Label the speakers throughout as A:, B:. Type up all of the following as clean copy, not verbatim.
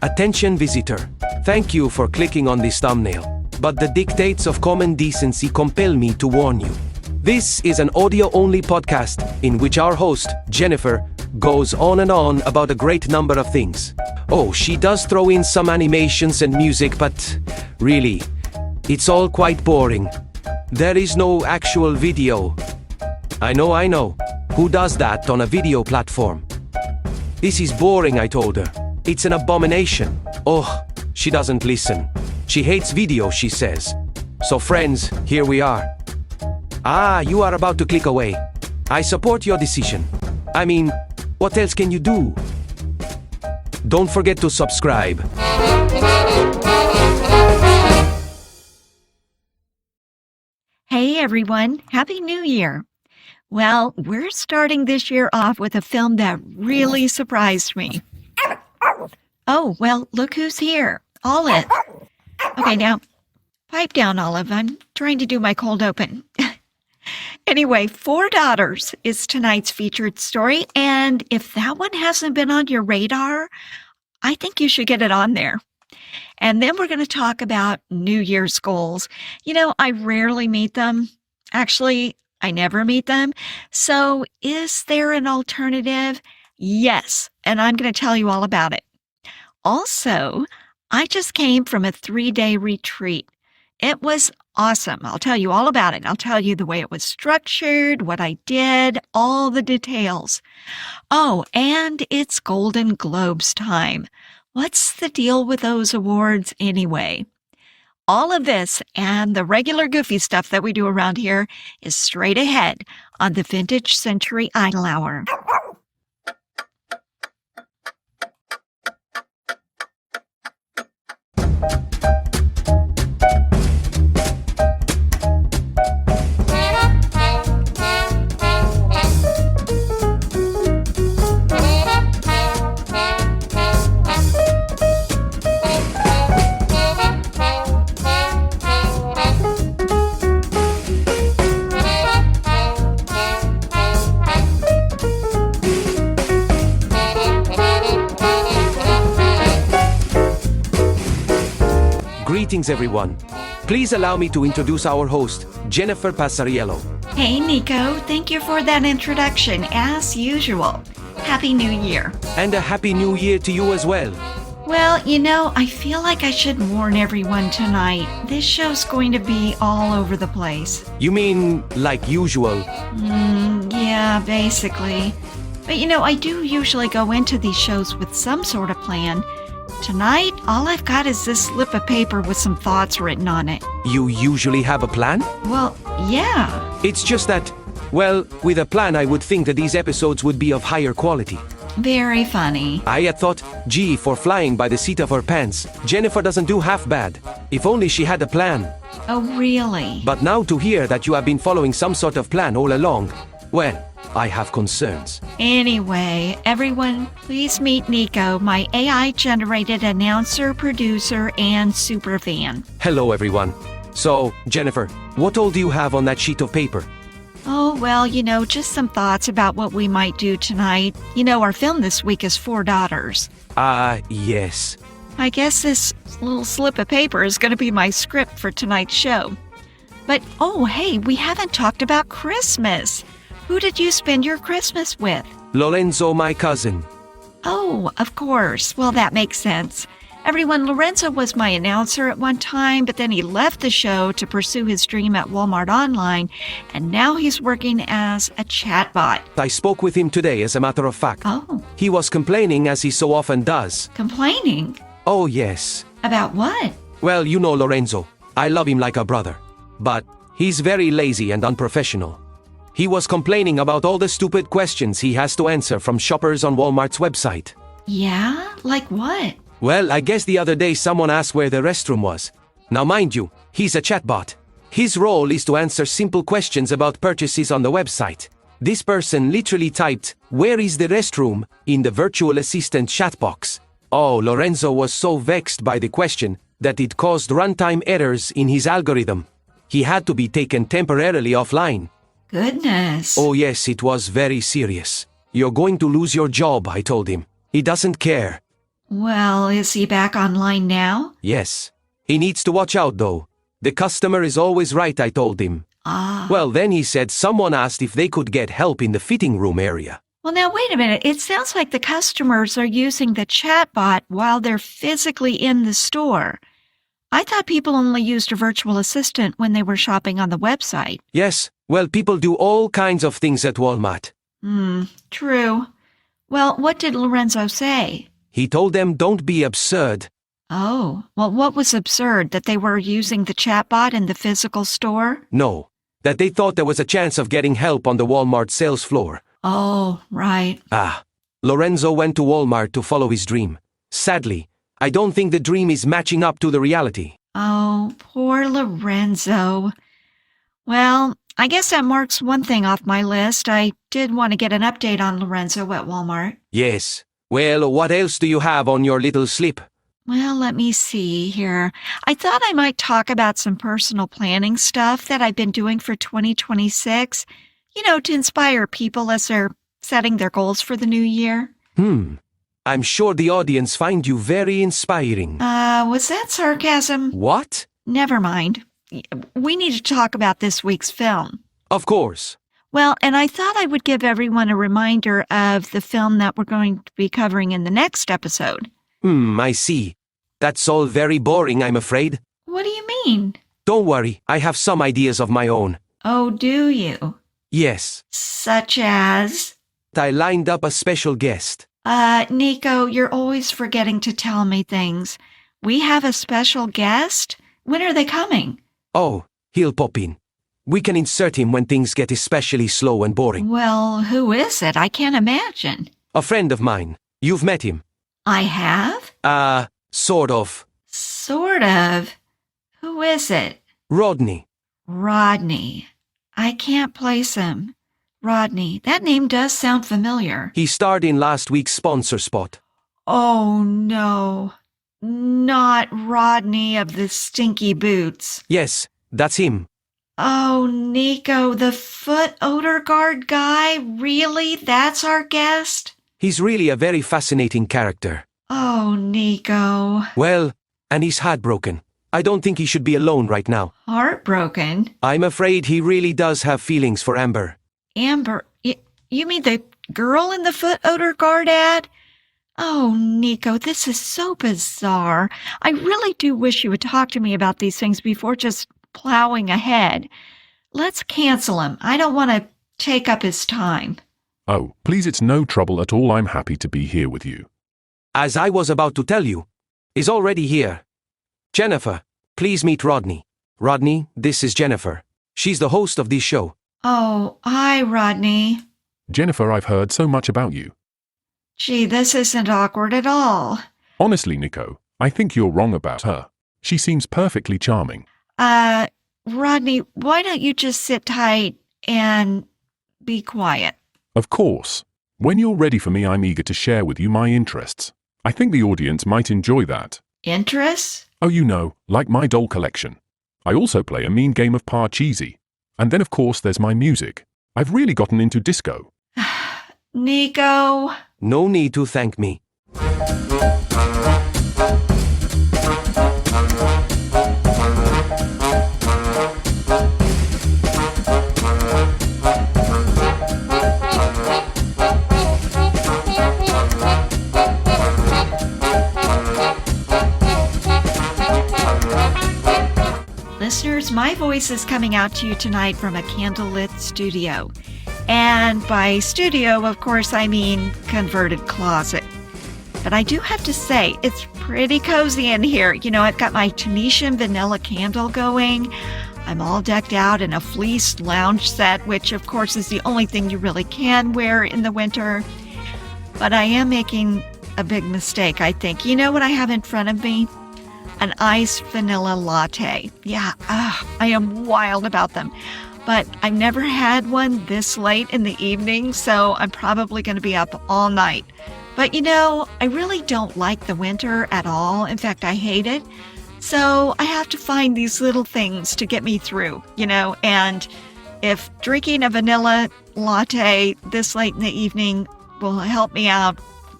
A: Attention visitor, thank you for clicking on this thumbnail, but the dictates of common decency compel me to warn you. This is an audio-only podcast in which our host, Jennifer, goes on and on about a great number of things. Oh, she does throw in some animations and music, but really, it's all quite boring. There is no actual video. I know. Who does that on a video platform? This is boring, I told her. It's an abomination. Oh, she doesn't listen. She hates video, she says. So friends, here we are. Ah, you are about to click away. I support your decision. I mean, what else can you do? Don't forget to subscribe.
B: Hey everyone, Happy New Year! Well, we're starting this year off with a film that really surprised me. Oh, well, look who's here. Olive. Okay, now, pipe down, Olive. I'm trying to do my cold open. Anyway, Four Daughters is tonight's featured story, and if that one hasn't been on your radar, I think you should get it on there. And then we're going to talk about New Year's goals. You know, I rarely meet them. Actually, I never meet them. So is there an alternative? Yes, and I'm going to tell you all about it. Also, I just came from a 3-day retreat. It was awesome. I'll tell you all about it. I'll tell you the way it was structured, what I did, all the details. Oh, and it's Golden Globes time. What's the deal with those awards anyway? All of this and the regular goofy stuff that we do around here is straight ahead on the Vintage Century Idol Hour.
A: Greetings everyone. Please allow me to introduce our host, Jennifer Passariello.
B: Hey Nico, thank you for that introduction, as usual. Happy New Year.
A: And a Happy New Year to you as well.
B: Well, you know, I feel like I should warn everyone tonight. This show's going to be all over the place.
A: You mean like usual?
B: Yeah, basically. But you know, I do usually go into these shows with some sort of plan. Tonight, all I've got is this slip of paper with some thoughts written on it.
A: You usually have a plan?
B: Well, yeah.
A: It's just that, well, with a plan I would think that these episodes would be of higher quality.
B: Very funny.
A: I had thought, gee, for flying by the seat of her pants, Jennifer doesn't do half bad. If only she had a plan.
B: Oh, really?
A: But now to hear that you have been following some sort of plan all along, well, I have concerns.
B: Anyway, everyone, please meet Nico, my AI-generated announcer, producer, and superfan.
A: Hello, everyone. So, Jennifer, what all do you have on that sheet of paper?
B: Oh, well, you know, just some thoughts about what we might do tonight. You know, our film this week is Four Daughters.
A: Yes.
B: I guess this little slip of paper is going to be my script for tonight's show. But, oh, hey, we haven't talked about Christmas. Who did you spend your Christmas with?
A: Lorenzo, my cousin.
B: Oh, of course. Well, that makes sense. Everyone, Lorenzo was my announcer at one time, but then he left the show to pursue his dream at Walmart Online, and now he's working as a chatbot.
A: I spoke with him today, as a matter of fact.
B: Oh.
A: He was complaining, as he so often does.
B: Complaining?
A: Oh, yes.
B: About what?
A: Well, you know Lorenzo. I love him like a brother. But he's very lazy and unprofessional. He was complaining about all the stupid questions he has to answer from shoppers on Walmart's website.
B: Yeah? Like what?
A: Well, I guess the other day someone asked where the restroom was. Now mind you, he's a chatbot. His role is to answer simple questions about purchases on the website. This person literally typed, "Where is the restroom?" in the virtual assistant chat box. Oh, Lorenzo was so vexed by the question that it caused runtime errors in his algorithm. He had to be taken temporarily offline.
B: Goodness.
A: Oh yes, it was very serious. You're going to lose your job, I told him. He doesn't care.
B: Well, is he back online now?
A: Yes. He needs to watch out though. The customer is always right, I told him.
B: Ah.
A: Well, then he said someone asked if they could get help in the fitting room area.
B: Well, now wait a minute. It sounds like the customers are using the chatbot while they're physically in the store. I thought people only used a virtual assistant when they were shopping on the website.
A: Yes, well, people do all kinds of things at Walmart.
B: True. Well, what did Lorenzo say?
A: He told them don't be absurd.
B: Oh, well, what was absurd? That they were using the chatbot in the physical store?
A: No, that they thought there was a chance of getting help on the Walmart sales floor.
B: Oh, right.
A: Lorenzo went to Walmart to follow his dream. Sadly, I don't think the dream is matching up to the reality.
B: Oh, poor Lorenzo. Well, I guess that marks one thing off my list. I did want to get an update on Lorenzo at Walmart.
A: Yes. Well, what else do you have on your little slip?
B: Well, let me see here. I thought I might talk about some personal planning stuff that I've been doing for 2026, to inspire people as they're setting their goals for the new year.
A: I'm sure the audience find you very inspiring.
B: Was that sarcasm?
A: What?
B: Never mind. We need to talk about this week's film.
A: Of course.
B: Well, and I thought I would give everyone a reminder of the film that we're going to be covering in the next episode.
A: I see. That's all very boring, I'm afraid.
B: What do you mean?
A: Don't worry, I have some ideas of my own.
B: Oh, do you?
A: Yes.
B: Such as?
A: I lined up a special guest.
B: Nico, you're always forgetting to tell me things. We have a special guest? When are they coming?
A: Oh, he'll pop in. We can insert him when things get especially slow and boring.
B: Well, who is it? I can't imagine.
A: A friend of mine. You've met him.
B: I have?
A: Sort of.
B: Sort of. Who is it?
A: Rodney.
B: Rodney. I can't place him. Rodney, that name does sound familiar.
A: He starred in last week's sponsor spot.
B: Oh, no. Not Rodney of the stinky boots.
A: Yes, that's him.
B: Oh, Nico, the foot odor guard guy? Really? That's our guest?
A: He's really a very fascinating character.
B: Oh, Nico.
A: Well, and he's heartbroken. I don't think he should be alone right now.
B: Heartbroken?
A: I'm afraid he really does have feelings for Amber.
B: Amber? You mean the girl in the foot odor guard ad? Oh, Nico, this is so bizarre. I really do wish you would talk to me about these things before just plowing ahead. Let's cancel him. I don't want to take up his time.
C: Oh, please, it's no trouble at all. I'm happy to be here with you.
A: As I was about to tell you, is already here. Jennifer, please meet Rodney. Rodney, this is Jennifer. She's the host of this show.
B: Oh, hi, Rodney.
C: Jennifer, I've heard so much about you.
B: Gee, this isn't awkward at all.
C: Honestly, Nico, I think you're wrong about her. She seems perfectly charming.
B: Rodney, why don't you just sit tight and be quiet?
C: Of course. When you're ready for me, I'm eager to share with you my interests. I think the audience might enjoy that.
B: Interests?
C: Oh, like my doll collection. I also play a mean game of Parcheesi. And then, of course, there's my music. I've really gotten into disco.
B: Nico.
A: No need to thank me.
B: Listeners, my voice is coming out to you tonight from a candlelit studio. And by studio, of course, I mean converted closet. But I do have to say, it's pretty cozy in here. I've got my Tunisian vanilla candle going. I'm all decked out in a fleece lounge set, which, of course, is the only thing you really can wear in the winter. But I am making a big mistake, I think. You know what I have in front of me? An iced vanilla latte. Yeah, I am wild about them. But I've never had one this late in the evening, so I'm probably going to be up all night. But I really don't like the winter at all. In fact, I hate it. So I have to find these little things to get me through, and if drinking a vanilla latte this late in the evening will help me out,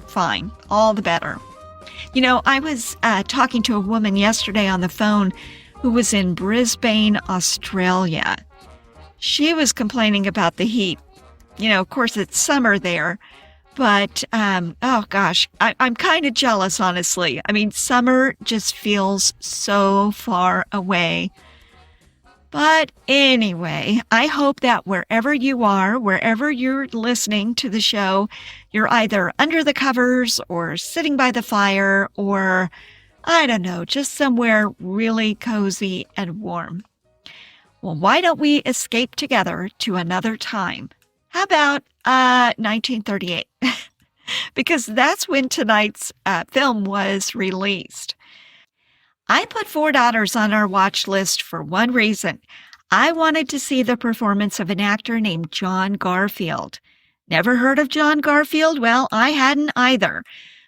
B: fine, all the better. I was talking to a woman yesterday on the phone who was in Brisbane, Australia. She was complaining about the heat. Of course, it's summer there, but, oh gosh, I'm kind of jealous, honestly. I mean, summer just feels so far away. But anyway, I hope that wherever you are, wherever you're listening to the show, you're either under the covers or sitting by the fire or, I don't know, just somewhere really cozy and warm. Well, why don't we escape together to another time? How about 1938? Because that's when tonight's film was released. I put Four Daughters on our watch list for one reason. I wanted to see the performance of an actor named John Garfield. Never heard of John Garfield? Well, I hadn't either.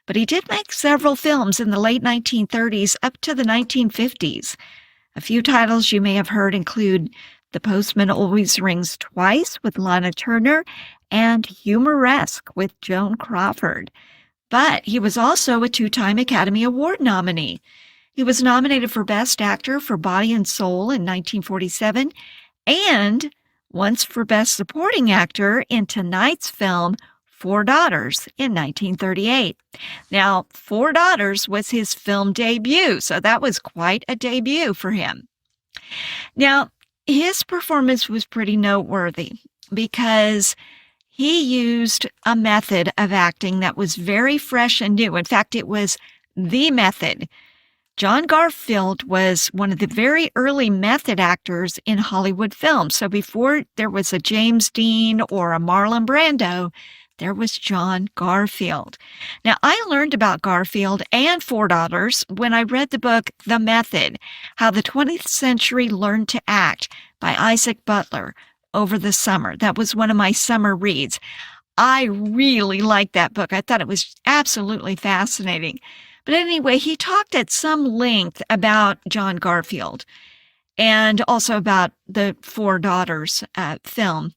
B: But he did make several films in the late 1930s up to the 1950s. A few titles you may have heard include The Postman Always Rings Twice with Lana Turner and Humoresque with Joan Crawford. But he was also a two-time Academy Award nominee. He was nominated for Best Actor for Body and Soul in 1947 and once for Best Supporting Actor in tonight's film, Four Daughters, in 1938. Now, Four Daughters was his film debut, so that was quite a debut for him. Now, his performance was pretty noteworthy because he used a method of acting that was very fresh and new. In fact, it was the method. John Garfield was one of the very early method actors in Hollywood films. So before there was a James Dean or a Marlon Brando, there was John Garfield. Now, I learned about Garfield and Four Daughters when I read the book The Method, How the 20th Century Learned to Act by Isaac Butler over the summer. That was one of my summer reads. I really liked that book. I thought it was absolutely fascinating. But anyway, he talked at some length about John Garfield and also about the Four Daughters film.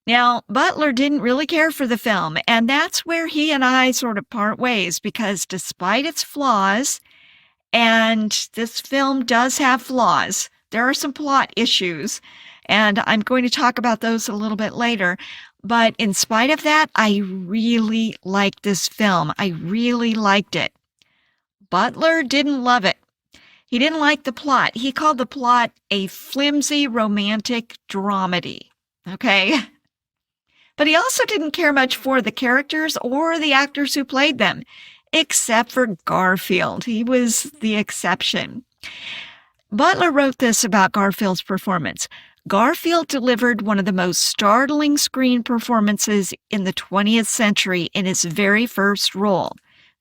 B: Now, Butler didn't really care for the film, and that's where he and I sort of part ways, because despite its flaws, and this film does have flaws, there are some plot issues, and I'm going to talk about those a little bit later. But in spite of that, I really liked this film. I really liked it. Butler didn't love it. He didn't like the plot. He called the plot a flimsy romantic dramedy. Okay? But he also didn't care much for the characters or the actors who played them, except for Garfield. He was the exception. Butler wrote this about Garfield's performance. Garfield delivered one of the most startling screen performances in the 20th century in his very first role.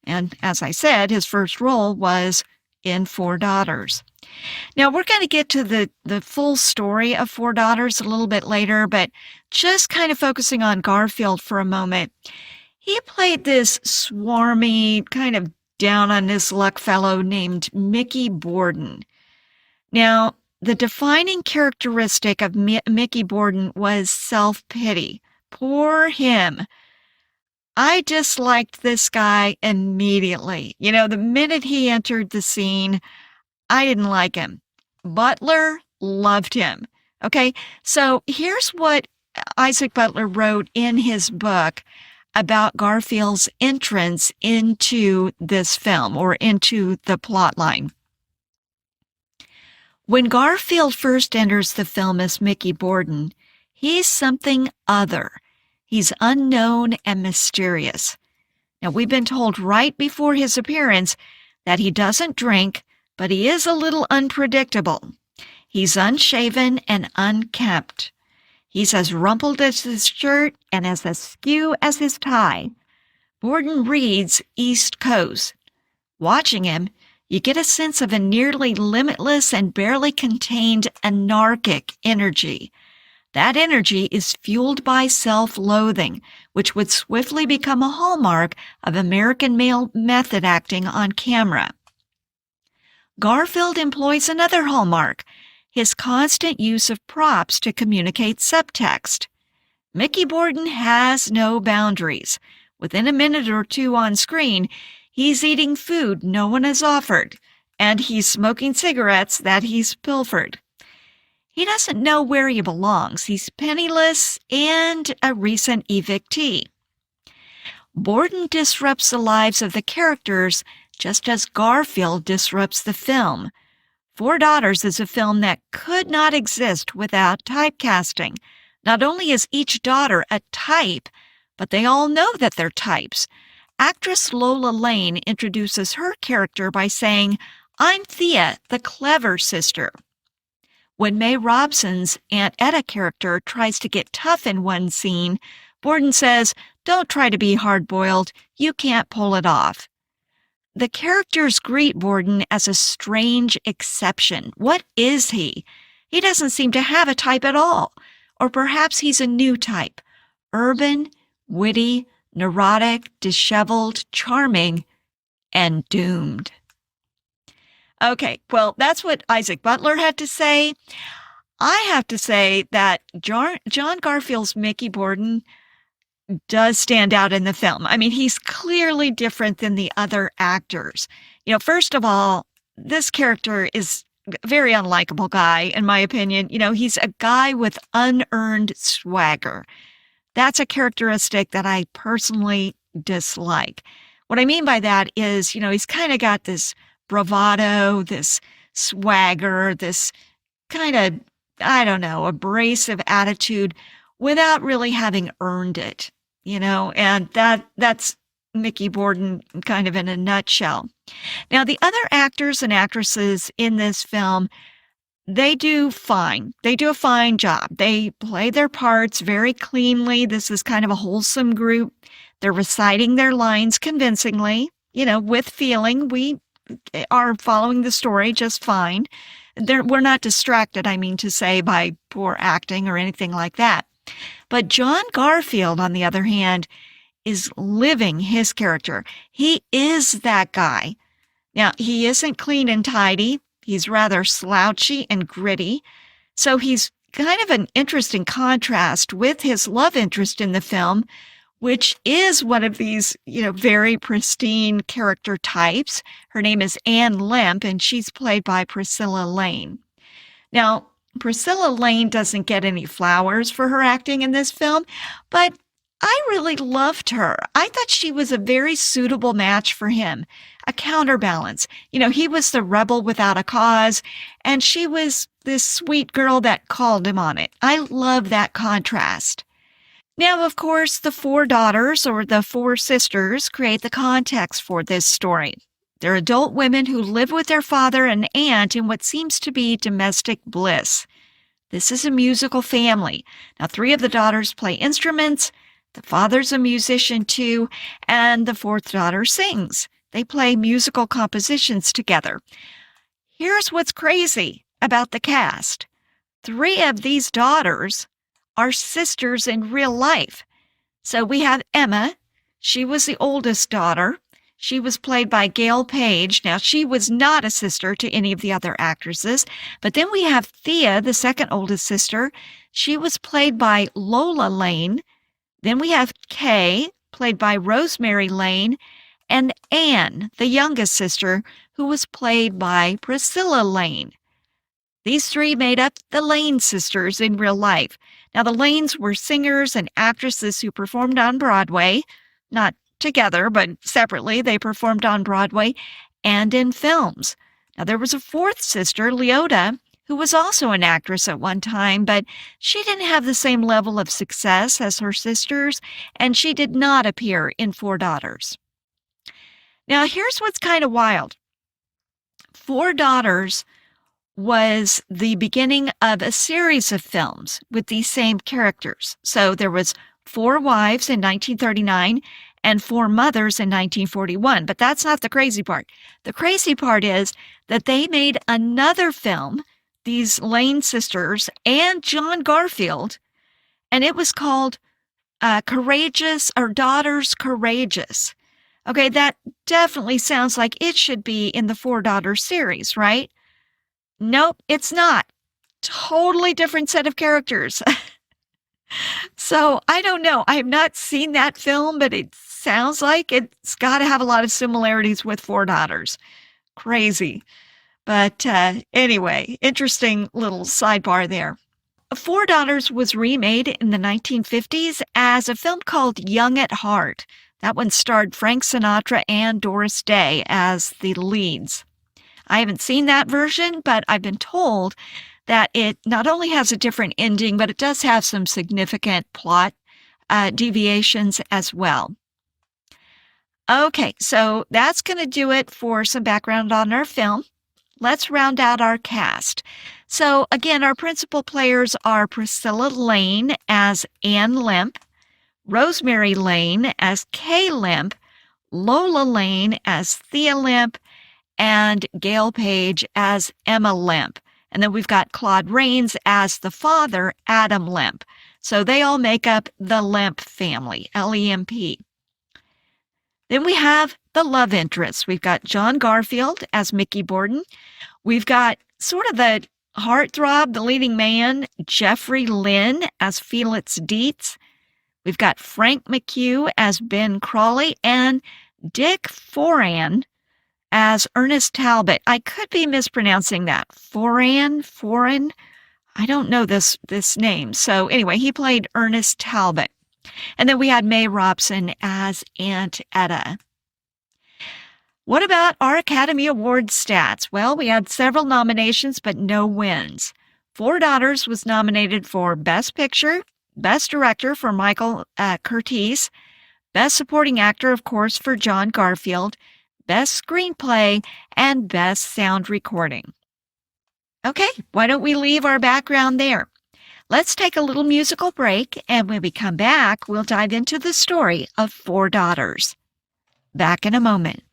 B: And as I said, his first role was in Four Daughters. Now, we're going to get to the full story of Four Daughters a little bit later, but just kind of focusing on Garfield for a moment. He played this swarmy, kind of down on his luck fellow named Mickey Borden. Now, the defining characteristic of Mickey Borden was self-pity. Poor him. I disliked this guy immediately. The minute he entered the scene, I didn't like him. Butler loved him. Okay, so here's what Isaac Butler wrote in his book about Garfield's entrance into this film or into the plot line. When Garfield first enters the film as Mickey Borden, he's something other. He's unknown and mysterious. Now, we've been told right before his appearance that he doesn't drink, but he is a little unpredictable. He's unshaven and unkempt. He's as rumpled as his shirt and as askew as his tie. Borden reads East Coast. Watching him, you get a sense of a nearly limitless and barely contained anarchic energy. That energy is fueled by self-loathing, which would swiftly become a hallmark of American male method acting on camera. Garfield employs another hallmark, his constant use of props to communicate subtext. Mickey Borden has no boundaries. Within a minute or two on screen, He's eating food no one has offered, and he's smoking cigarettes that he's pilfered. He doesn't know where he belongs. He's penniless and a recent evictee. Borden disrupts the lives of the characters just as Garfield disrupts the film. Four Daughters is a film that could not exist without typecasting. Not only is each daughter a type, but they all know that they're types. Actress Lola Lane introduces her character by saying, "I'm Thea, the clever sister." When May Robson's Aunt Etta character tries to get tough in one scene, Borden says, "Don't try to be hard-boiled. You can't pull it off." The characters greet Borden as a strange exception. What is he? He doesn't seem to have a type at all. Or perhaps he's a new type. Urban, witty, neurotic, disheveled, charming, and doomed. Okay, well, that's what Isaac Butler had to say. I have to say that John Garfield's Mickey Borden does stand out in the film. I mean, he's clearly different than the other actors. First of all, this character is a very unlikable guy, in my opinion. He's a guy with unearned swagger. That's a characteristic that I personally dislike. What I mean by that is, he's kind of got this bravado, this swagger, this kind of, abrasive attitude without really having earned it, and that's Mickey Borden kind of in a nutshell. Now, the other actors and actresses in this film, they do fine. They do a fine job. They play their parts very cleanly. This is kind of a wholesome group. They're reciting their lines convincingly, with feeling. We are following the story just fine. We're not distracted, to say, by poor acting or anything like that. But John Garfield, on the other hand, is living his character. He is that guy. Now, he isn't clean and tidy. He's rather slouchy and gritty. So he's kind of an interesting contrast with his love interest in the film, which is one of these, very pristine character types. Her name is Anne Lemp, and she's played by Priscilla Lane. Now, Priscilla Lane doesn't get any flowers for her acting in this film, but I really loved her. I thought she was a very suitable match for him, a counterbalance. He was the rebel without a cause, and she was this sweet girl that called him on it. I love that contrast. Now, of course, the four daughters, or the four sisters, create the context for this story. They're adult women who live with their father and aunt in what seems to be domestic bliss. This is a musical family. Now, three of the daughters play instruments. The father's a musician too, and the fourth daughter sings. They play musical compositions together. Here's what's crazy about the cast. Three of these daughters are sisters in real life. So we have Emma. She was the oldest daughter. She was played by Gail Page. Now, she was not a sister to any of the other actresses. But then we have Thea, the second oldest sister. She was played by Lola Lane. Then we have Kay, played by Rosemary Lane, and Anne, the youngest sister, who was played by Priscilla Lane. These three made up the Lane sisters in real life. Now, the Lanes were singers and actresses who performed on Broadway, not together, but separately. They performed on Broadway and in films. Now, there was a fourth sister, Leota, who was also an actress at one time, but she didn't have the same level of success as her sisters, and she did not appear in Four Daughters. Now, here's what's kind of wild. Four Daughters was the beginning of a series of films with these same characters. So there was Four Wives in 1939 and Four Mothers in 1941. But that's not the crazy part. The crazy part is that they made another film, these Lane sisters and John Garfield, and it was called Courageous, or Daughters Courageous. Okay, that definitely sounds like it should be in the Four Daughters series, right? Nope, it's not. Totally different set of characters. So I don't know. I have not seen that film, but it sounds like it's got to have a lot of similarities with Four Daughters. Crazy. But anyway, interesting little sidebar there. Four Daughters was remade in the 1950s as a film called Young at Heart. That one starred Frank Sinatra and Doris Day as the leads. I haven't seen that version, but I've been told that it not only has a different ending, but it does have some significant plot deviations as well. Okay, so that's going to do it for some background on our film. Let's round out our cast. So again, our principal players are Priscilla Lane as Anne Limp, Rosemary Lane as Kay Limp, Lola Lane as Thea Limp, and Gail Page as Emma Limp. And then we've got Claude Rains as the father, Adam Limp. So they all make up the Limp family, L-E-M-P. Then we have the love interests. We've got John Garfield as Mickey Borden. We've got sort of the heartthrob, the leading man, Jeffrey Lynn as Felix Dietz. We've got Frank McHugh as Ben Crawley and Dick Foran as Ernest Talbot. I could be mispronouncing that. Foran? I don't know this name. So anyway, he played Ernest Talbot. And then we had May Robson as Aunt Etta. What about our Academy Award stats? Well, we had several nominations, but no wins. Four Daughters was nominated for Best Picture, Best Director for Michael Curtiz, Best Supporting Actor, of course, for John Garfield, Best Screenplay, and Best Sound Recording. Okay, why don't we leave our background there? Let's take a little musical break, and when we come back, we'll dive into the story of Four Daughters. Back in a moment.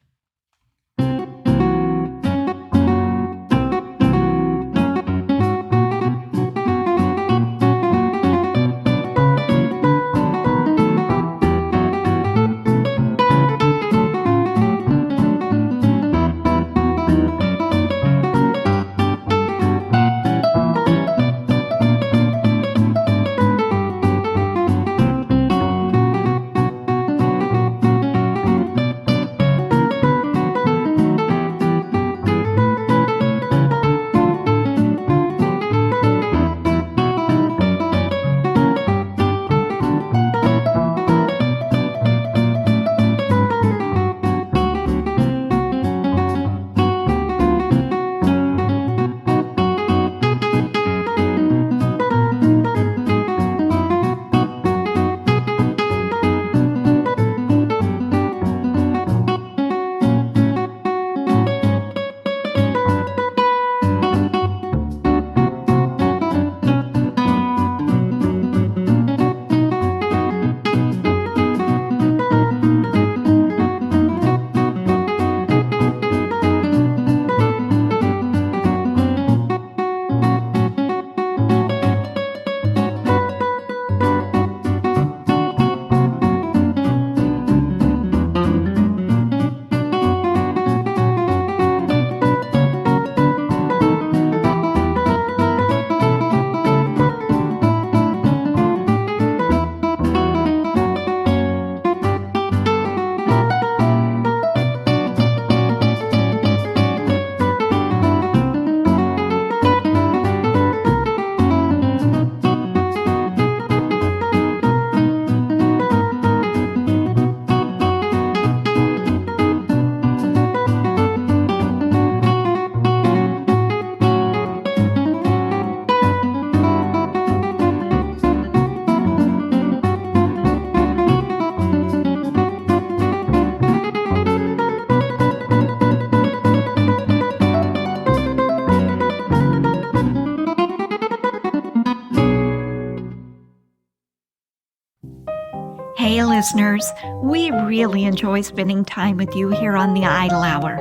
B: Hey, listeners, we really enjoy spending time with you here on the Idle Hour.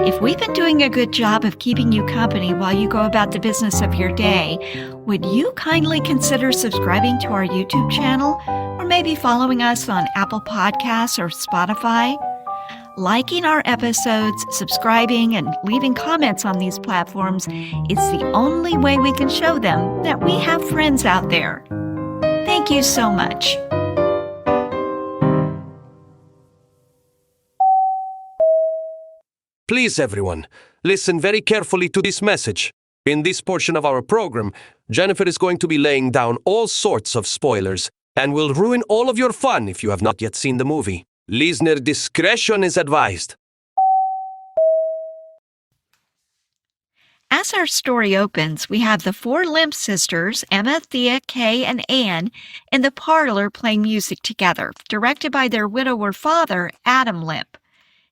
B: If we've been doing a good job of keeping you company while you go about the business of your day, would you kindly consider subscribing to our YouTube channel or maybe following us on Apple Podcasts or Spotify? Liking our episodes, subscribing, and leaving comments on these platforms is the only way we can show them that we have friends out there. Thank you so much.
A: Please, everyone, listen very carefully to this message. In this portion of our program, Jennifer is going to be laying down all sorts of spoilers and will ruin all of your fun if you have not yet seen the movie. Listener discretion is advised.
B: As our story opens, we have the four Limp sisters, Emma, Thea, Kay, and Anne, in the parlor playing music together, directed by their widower father, Adam Limp.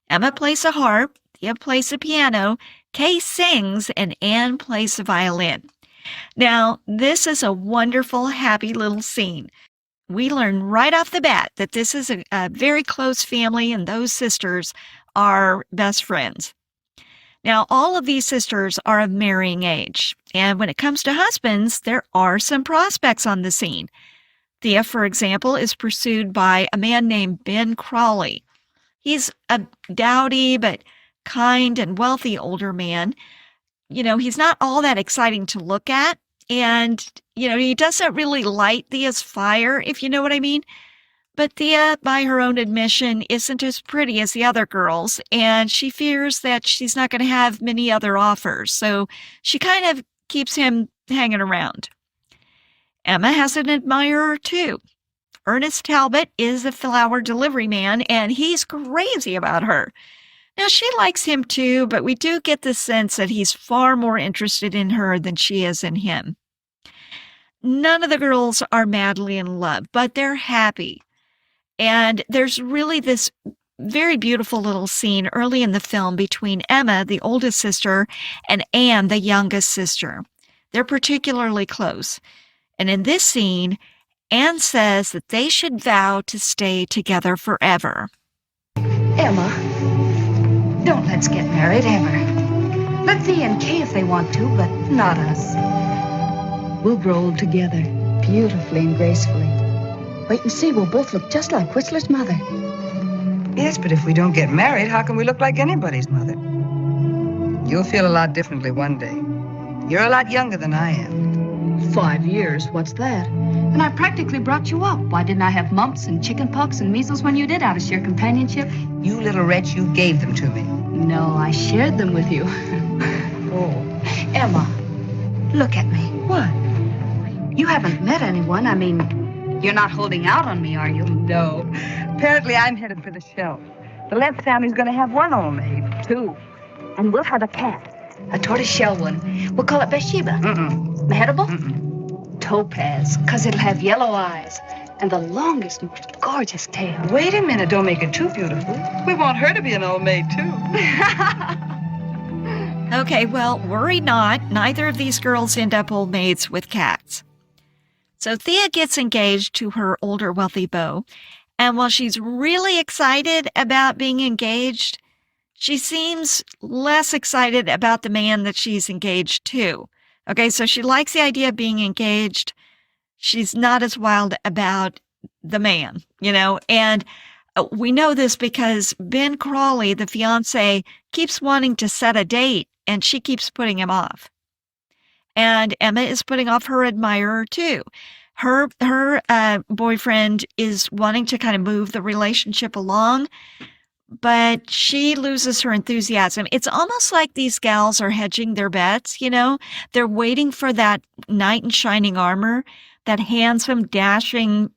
B: Emma plays a harp, Thea plays a piano, Kay sings, and Anne plays the violin. Now, this is a wonderful, happy little scene. We learn right off the bat that this is a very close family, and those sisters are best friends. Now, all of these sisters are of marrying age, and when it comes to husbands, there are some prospects on the scene. Thea, for example, is pursued by a man named Ben Crawley. He's a dowdy but kind and wealthy older man. He's not all that exciting to look at, and, he doesn't really light Thea's fire, if you know what I mean. But Thea, by her own admission, isn't as pretty as the other girls, and she fears that she's not going to have many other offers, so she kind of keeps him hanging around. Emma has an admirer, too. Ernest Talbot is a flower delivery man, and he's crazy about her. Now, she likes him, too, but we do get the sense that he's far more interested in her than she is in him. None of the girls are madly in love, but they're happy. And there's really this very beautiful little scene early in the film between Emma, the oldest sister, and Anne, the youngest sister. They're particularly close. And in this scene, Anne says that they should vow to stay together forever.
D: Emma, don't let's get married ever. Let Thea and Kay if they want to, but not us. We'll grow old together, beautifully and gracefully. Wait and see, we'll both look just like Whistler's mother.
E: Yes, but if we don't get married, how can we look like anybody's mother? You'll feel a lot differently one day. You're a lot younger than I am.
D: 5 years, what's that? And I practically brought you up. Why didn't I have mumps and chicken pox and measles when you did out of sheer companionship?
E: You little wretch, you gave them to me.
D: No, I shared them with you.
E: Oh.
D: Emma, look at me.
E: What?
D: You haven't met anyone. I mean, you're not holding out on me, are you?
E: No. Apparently, I'm headed for the shelf. The Lemp family's going to have one old maid, too.
D: And we'll have a cat. A tortoiseshell one. We'll call it Bathsheba. Mehitable? Topaz, because it'll have yellow eyes. And the longest, most gorgeous tail.
E: Wait a minute, don't make it too beautiful. We want her to be an old maid, too.
B: Okay, well, worry not. Neither of these girls end up old maids with cats. So Thea gets engaged to her older wealthy beau, and while she's really excited about being engaged, she seems less excited about the man that she's engaged to. Okay, so she likes the idea of being engaged. She's not as wild about the man, and we know this because Ben Crawley, the fiancé, keeps wanting to set a date, and she keeps putting him off. And Emma is putting off her admirer, too. Her boyfriend is wanting to kind of move the relationship along, but she loses her enthusiasm. It's almost like these gals are hedging their bets, They're waiting for that knight in shining armor, that handsome, dashing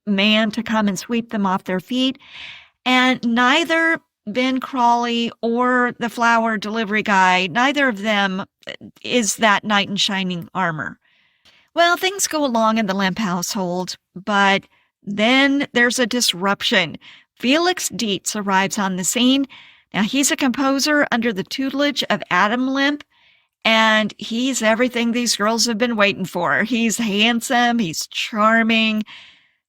B: man to come and sweep them off their feet. And neither Ben Crawley or the flower delivery guy, neither of them is that knight in shining armor. Well, things go along in the Lemp household, but then there's a disruption. Felix Dietz arrives on the scene. Now, he's a composer under the tutelage of Adam Limp, and he's everything these girls have been waiting for. He's handsome, he's charming.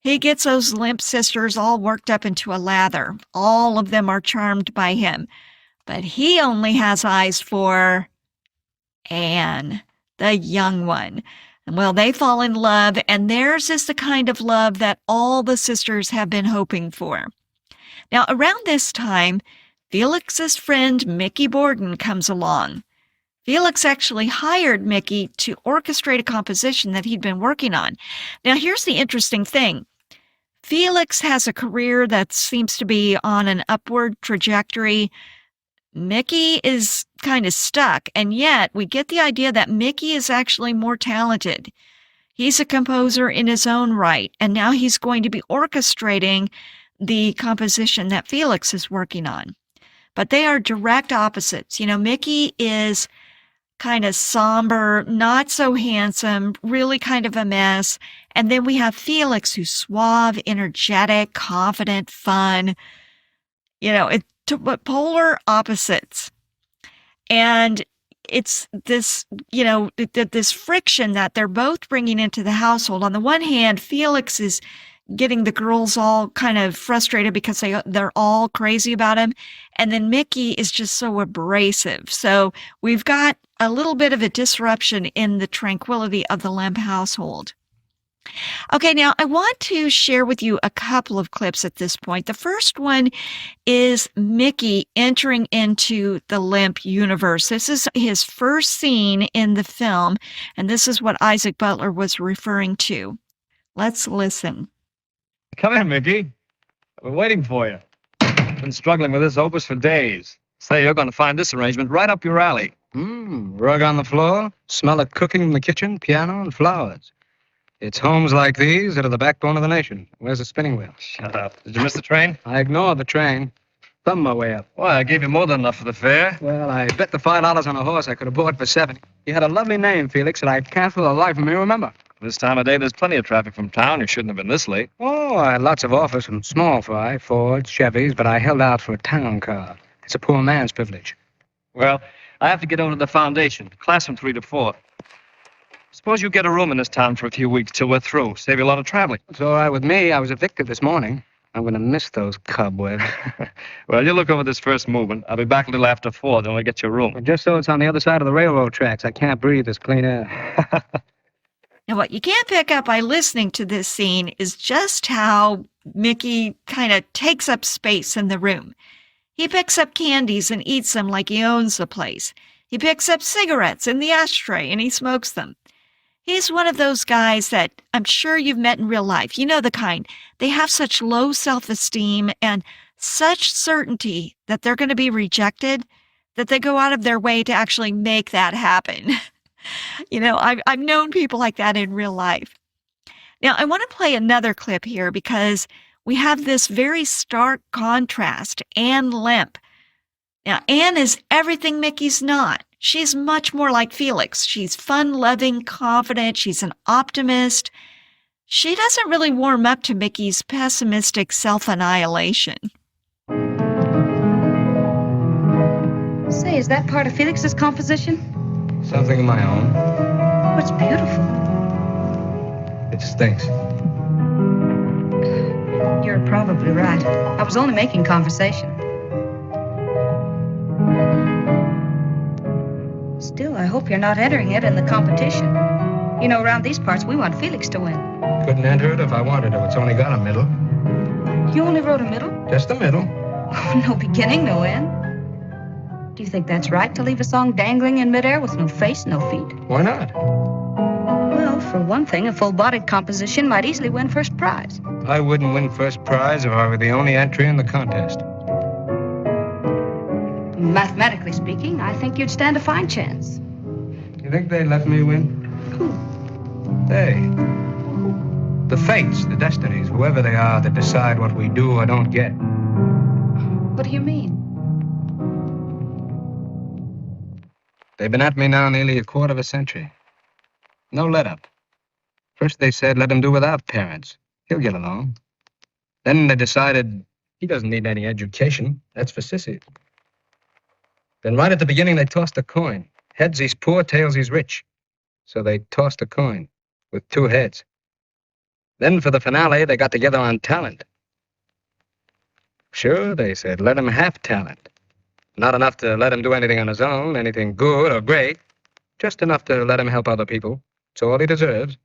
B: He gets those Limp sisters all worked up into a lather. All of them are charmed by him. But he only has eyes for Anne, the young one. Well, they fall in love, and theirs is the kind of love that all the sisters have been hoping for. Now, around this time, Felix's friend Mickey Borden comes along. Felix actually hired Mickey to orchestrate a composition that he'd been working on. Now, here's the interesting thing. Felix has a career that seems to be on an upward trajectory. Mickey is kind of stuck, and yet we get the idea that Mickey is actually more talented. He's a composer in his own right, and now he's going to be orchestrating the composition that Felix is working on. But they are direct opposites. Mickey is kind of somber, not so handsome, really kind of a mess. And then we have Felix, who's suave, energetic, confident, fun. Polar opposites. And it's this, this friction that they're both bringing into the household. On the one hand, Felix is getting the girls all kind of frustrated because they're all crazy about him. And then Mickey is just so abrasive. So we've got a little bit of a disruption in the tranquility of the Lemp household. Okay, now I want to share with you a couple of clips at this point. The first one is Mickey entering into the Lemp universe. This is his first scene in the film, and this is what Isaac Butler was referring to. Let's listen.
F: Come in, Mickey. I've been waiting for you. Been struggling with this opus for days. Say, you're going to find this arrangement right up your alley.
G: Rug on the floor, smell of cooking in the kitchen, piano, and flowers. It's homes like these that are the backbone of the nation. Where's the spinning wheel?
F: Shut up. Did you miss the train?
G: I ignored the train. Thumbed my way up.
F: Why, I gave you more than enough for the fare.
G: Well, I bet the $5 on a horse I could have bought for $70. You had a lovely name, Felix, that I can't for the life of me remember.
F: This time of day, there's plenty of traffic from town. You shouldn't have been this late.
G: Oh, I had lots of offers from small fry, Fords, Chevys, but I held out for a town car. It's a poor man's privilege.
F: Well, I have to get over to the foundation. Class from 3 to 4. Suppose you get a room in this town for a few weeks till we're through. Save you a lot of traveling.
G: It's all right with me. I was evicted this morning. I'm going to miss those cobwebs.
F: Well, you look over this first movement. I'll be back a little after 4, then we'll get your room.
G: Just so it's on the other side of the railroad tracks. I can't breathe this clean air.
B: Now, what you can't pick up by listening to this scene is just how Mickey kind of takes up space in the room. He picks up candies and eats them like he owns the place. He picks up cigarettes in the ashtray and he smokes them. He's one of those guys that I'm sure you've met in real life. You know the kind. They have such low self-esteem and such certainty that they're going to be rejected that they go out of their way to actually make that happen. I've known people like that in real life. Now, I want to play another clip here because we have this very stark contrast. Anne Lemp. Now, Anne is everything Mickey's not. She's much more like Felix. She's fun-loving, confident. She's an optimist. She doesn't really warm up to Mickey's pessimistic self-annihilation.
D: Say, is that part of Felix's composition?
G: Something of my own.
D: Oh, it's beautiful.
G: It stinks.
D: You're probably right. I was only making conversation. Still, I hope you're not entering it in the competition. Around these parts, we want Felix to win.
G: Couldn't enter it if I wanted to. It's only got a middle.
D: You only wrote a middle?
G: Just the middle.
D: Oh, no beginning, no end. Do you think that's right to leave a song dangling in midair with no face, no feet?
G: Why not?
D: Well, for one thing, a full-bodied composition might easily win first prize.
G: I wouldn't win first prize if I were the only entry in the contest.
D: Mathematically speaking, I think you'd stand a fine chance.
G: You think they'd let me win?
D: Who?
G: They. The fates, the destinies, whoever they are that decide what we do or don't get.
D: What do you mean?
G: They've been at me now nearly a quarter of a century. No let-up. First they said let him do without parents. He'll get along. Then they decided he doesn't need any education. That's for sissies. Then right at the beginning they tossed a coin. Heads he's poor, tails he's rich. So they tossed a coin with 2 heads. Then for the finale they got together on talent. Sure, they said let him have talent. Not enough to let him do anything on his own, anything good or great. Just enough to let him help other people. It's all he deserves.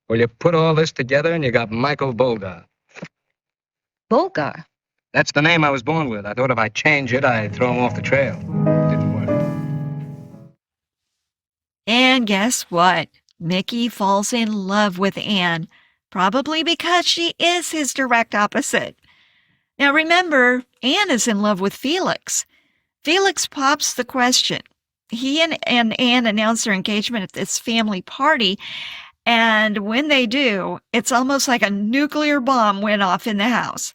G: Well, you put all this together and you got Michael Bolgar.
D: Bolgar?
G: That's the name I was born with. I thought if I change it, I'd throw him off the trail. Didn't work.
B: And guess what? Mickey falls in love with Anne, probably because she is his direct opposite. Now remember, Anne is in love with Felix. Felix pops the question. He and Anne announce their engagement at this family party, and when they do, it's almost like a nuclear bomb went off in the house.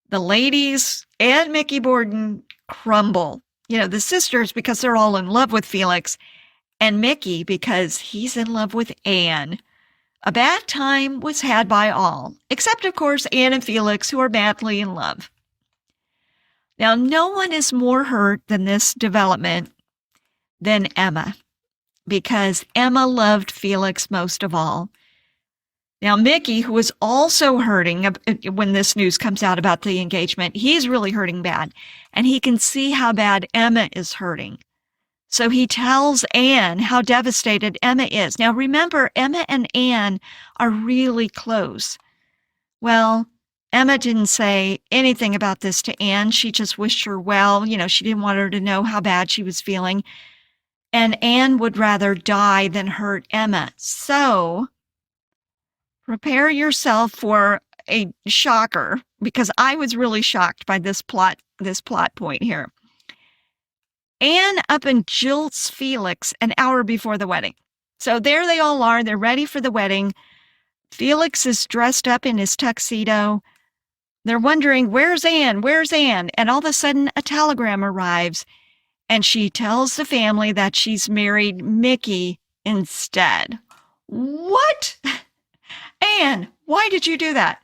B: The ladies and Mickey Borden crumble. The sisters because they're all in love with Felix, and Mickey because he's in love with Anne. A bad time was had by all, except, of course, Anne and Felix, who are madly in love. Now, no one is more hurt than this development than Emma, because Emma loved Felix most of all. Now, Mickey, who is also hurting when this news comes out about the engagement, he's really hurting bad, and he can see how bad Emma is hurting. So he tells Anne how devastated Emma is. Now, remember, Emma and Anne are really close. Well, Emma didn't say anything about this to Anne. She just wished her well. She didn't want her to know how bad she was feeling. And Anne would rather die than hurt Emma. So prepare yourself for a shocker, because I was really shocked by this plot point here. Anne up and jilts Felix an hour before the wedding. So there they all are. They're ready for the wedding. Felix is dressed up in his tuxedo. They're wondering, where's Anne? Where's Anne? And all of a sudden, a telegram arrives. And she tells the family that she's married Mickey instead. What? Anne, why did you do that?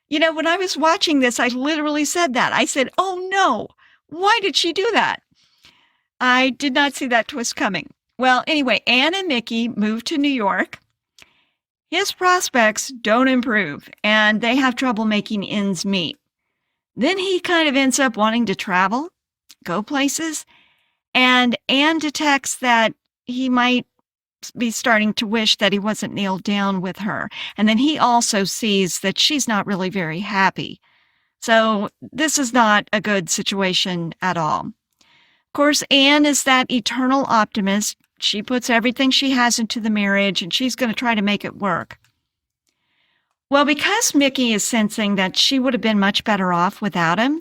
B: When I was watching this, I literally said that. I said, oh no, why did she do that? I did not see that twist coming. Well, anyway, Anne and Mickey move to New York. His prospects don't improve, and they have trouble making ends meet. Then he kind of ends up wanting to travel, go places, and Anne detects that he might be starting to wish that he wasn't nailed down with her. And then he also sees that she's not really very happy. So this is not a good situation at all. Of course, Anne is that eternal optimist. She puts everything she has into the marriage, and she's going to try to make it work. Well, because Mickey is sensing that she would have been much better off without him,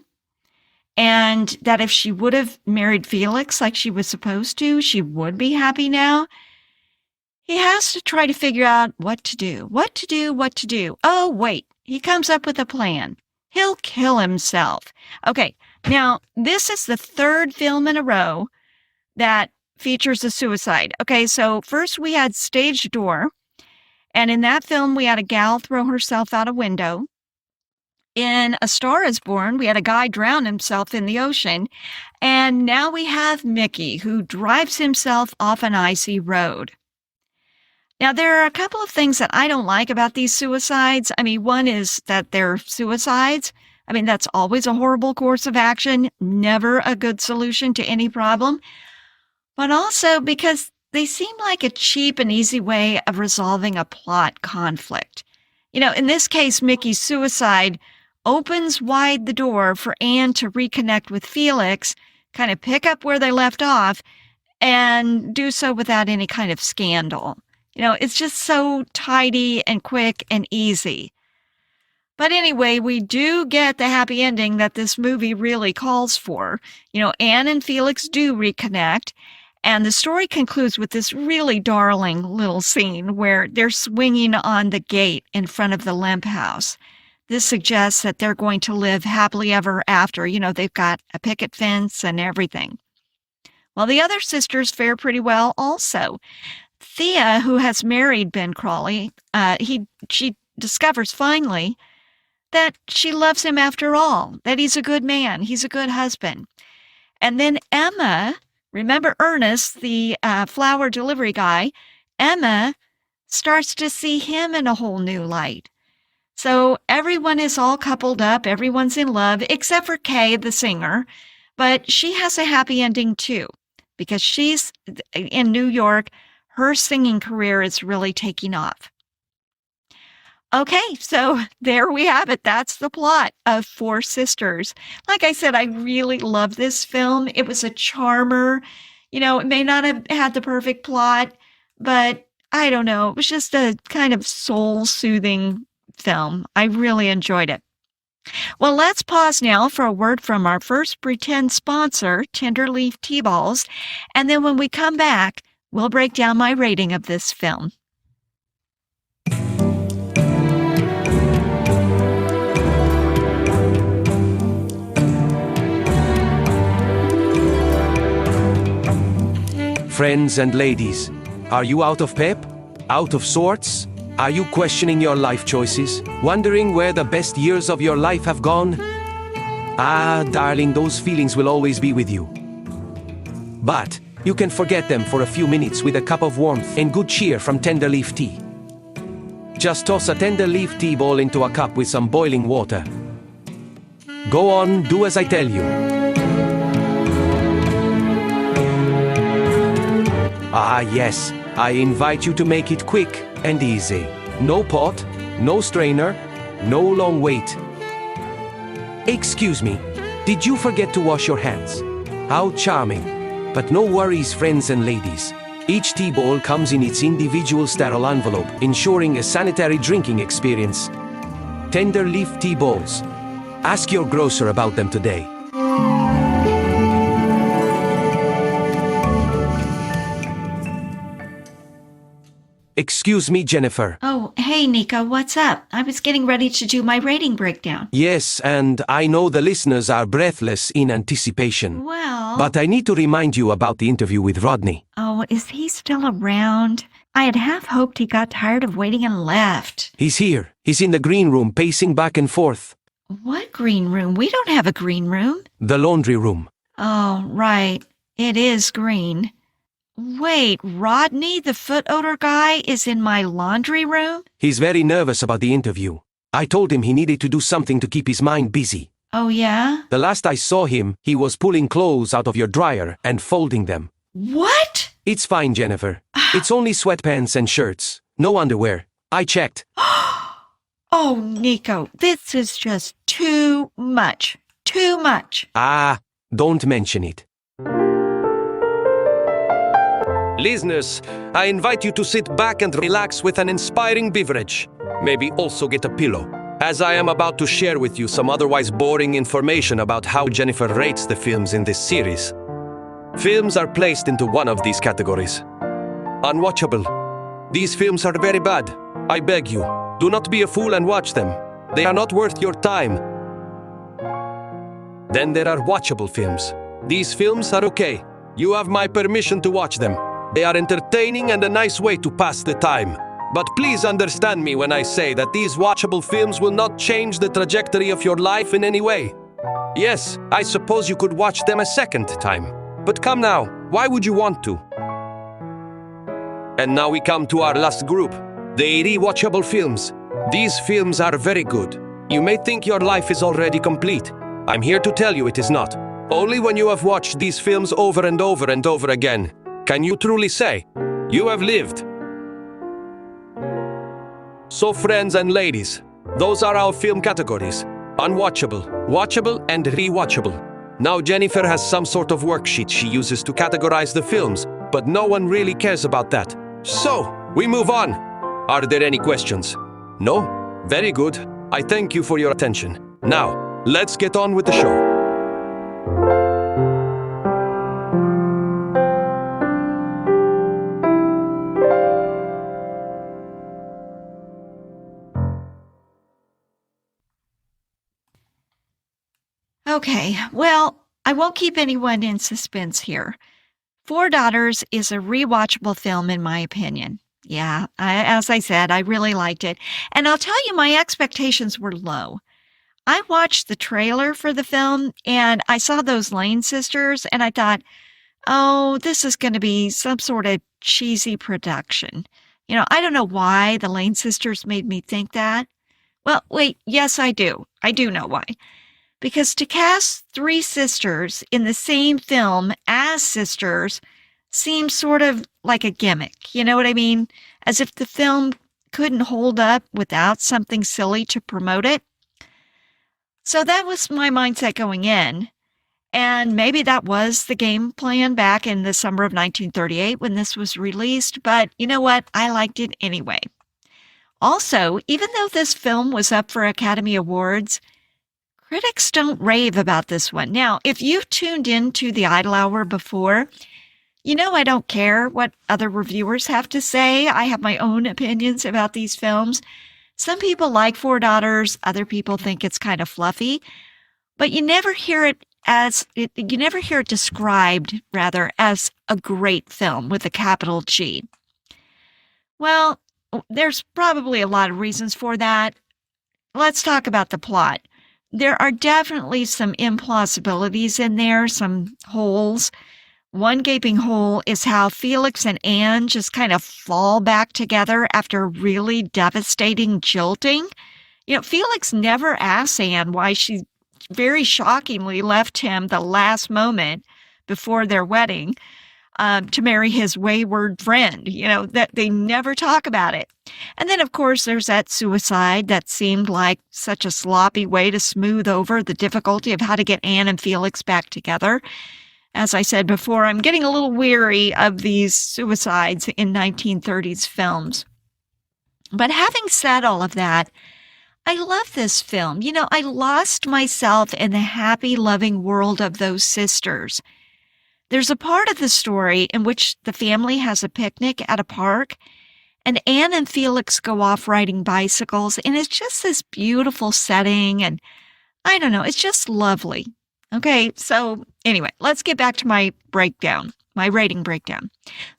B: and that if she would have married Felix like she was supposed to, she would be happy now, he has to try to figure out what to do. Oh, wait, he comes up with a plan. He'll kill himself. Okay, now, this is the third film in a row that features a suicide. Okay, so first we had Stage Door, and in that film we had a gal throw herself out a window. In A Star is Born, we had a guy drown himself in the ocean, and now we have Mickey, who drives himself off an icy road. Now, there are a couple of things that I don't like about these suicides. One is that they're suicides. That's always a horrible course of action, never a good solution to any problem. But also because they seem like a cheap and easy way of resolving a plot conflict. In this case, Mickey's suicide opens wide the door for Anne to reconnect with Felix, kind of pick up where they left off, and do so without any kind of scandal. It's just so tidy and quick and easy. But anyway, we do get the happy ending that this movie really calls for. Anne and Felix do reconnect, and the story concludes with this really darling little scene where they're swinging on the gate in front of the Lemp house. This suggests that they're going to live happily ever after. They've got a picket fence and everything. Well, the other sisters fare pretty well also. Thea, who has married Ben Crawley, she discovers finally that she loves him after all, that he's a good man, he's a good husband. And then Emma, remember Ernest, the flower delivery guy, Emma starts to see him in a whole new light. So everyone is all coupled up, everyone's in love, except for Kay, the singer, but she has a happy ending too, because she's in New York. Her singing career is really taking off. Okay, so there we have it. That's the plot of Four Sisters. Like I said, I really love this film. It was a charmer. It may not have had the perfect plot, but I don't know. It was just a kind of soul-soothing film. I really enjoyed it. Well, let's pause now for a word from our first pretend sponsor, Tenderleaf Tea Balls, and then when we come back, we'll break down my rating of this film.
A: Friends and ladies, are you out of pep? Out of sorts? Are you questioning your life choices? Wondering where the best years of your life have gone? Ah, darling, those feelings will always be with you. But you can forget them for a few minutes with a cup of warmth and good cheer from Tenderleaf Tea. Just toss a Tenderleaf tea ball into a cup with some boiling water. Go on, do as I tell you. Ah, yes, I invite you to make it quick and easy. No pot, no strainer, no long wait. Excuse me, did you forget to wash your hands? How charming. But no worries, friends and ladies. Each tea ball comes in its individual sterile envelope, ensuring a sanitary drinking experience. Tenderleaf tea balls. Ask your grocer about them today. Excuse me, Jennifer.
B: Oh, hey, Nico, what's up? I was getting ready to do my rating breakdown.
A: Yes, and I know the listeners are breathless in anticipation.
B: Well...
A: But I need to remind you about the interview with Rodney.
B: Oh, is he still around? I had half hoped he got tired of waiting and left.
A: He's here. He's in the green room, pacing back and forth.
B: What green room? We don't have a green room.
A: The laundry room.
B: Oh, right. It is green. Wait, Rodney, the foot odor guy, is in my laundry room?
A: He's very nervous about the interview. I told him he needed to do something to keep his mind busy.
B: Oh, yeah?
A: The last I saw him, he was pulling clothes out of your dryer and folding them.
B: What?
A: It's fine, Jennifer. It's only sweatpants and shirts. No underwear. I checked.
B: Oh, Nico, this is just too much. Too much.
A: Ah, don't mention it. Listeners, I invite you to sit back and relax with an inspiring beverage. Maybe also get a pillow, as I am about to share with you some otherwise boring information about how Jennifer rates the films in this series. Films are placed into one of these categories. Unwatchable. These films are very bad. I beg you, do not be a fool and watch them. They are not worth your time. Then there are watchable films. These films are okay. You have my permission to watch them. They are entertaining and a nice way to pass the time. But please understand me when I say that these watchable films will not change the trajectory of your life in any way. Yes, I suppose you could watch them a second time. But come now, why would you want to? And now we come to our last group, the rewatchable films. These films are very good. You may think your life is already complete. I'm here to tell you it is not. Only when you have watched these films over and over and over again can you truly say, you have lived. So friends and ladies, those are our film categories. Unwatchable, watchable, and rewatchable. Now Jennifer has some sort of worksheet she uses to categorize the films, but no one really cares about that. So, we move on. Are there any questions? No? Very good. I thank you for your attention. Now, let's get on with the show.
B: Okay, well, I won't keep anyone in suspense here. Four Daughters is a rewatchable film in my opinion. Yeah, as I said, I really liked it. And I'll tell you, my expectations were low. I watched the trailer for the film and I saw those Lane sisters and I thought, oh, this is going to be some sort of cheesy production. You know, I don't know why the Lane sisters made me think that. Well, wait, yes, I do. I do know why. Because to cast three sisters in the same film as sisters seems sort of like a gimmick. You know what I mean? As if the film couldn't hold up without something silly to promote it. So that was my mindset going in. And maybe that was the game plan back in the summer of 1938 when this was released. But you know what? I liked it anyway. Also, even though this film was up for Academy Awards, Critics don't rave about this one. Now, if you've tuned into the Idle Hour before, you know I don't care what other reviewers have to say. I have my own opinions about these films. Some people like Four Daughters, other people think it's kind of fluffy, but you never hear it described rather as a great film with a capital G. Well, there's probably a lot of reasons for that. Let's talk about the plot. There are definitely some implausibilities in there, some holes. One gaping hole is how Felix and Anne just kind of fall back together after really devastating jilting. Felix never asks Anne why she very shockingly left him the last moment before their wedding to marry his wayward friend. That they never talk about it. And then, of course, there's that suicide that seemed like such a sloppy way to smooth over the difficulty of how to get Anne and Felix back together. As I said before, I'm getting a little weary of these suicides in 1930s films. But having said all of that, I love this film. I lost myself in the happy, loving world of those sisters. There's a part of the story in which the family has a picnic at a park, and Anne and Felix go off riding bicycles, and it's just this beautiful setting, and I don't know, it's just lovely. Okay, so anyway, let's get back to my rating breakdown.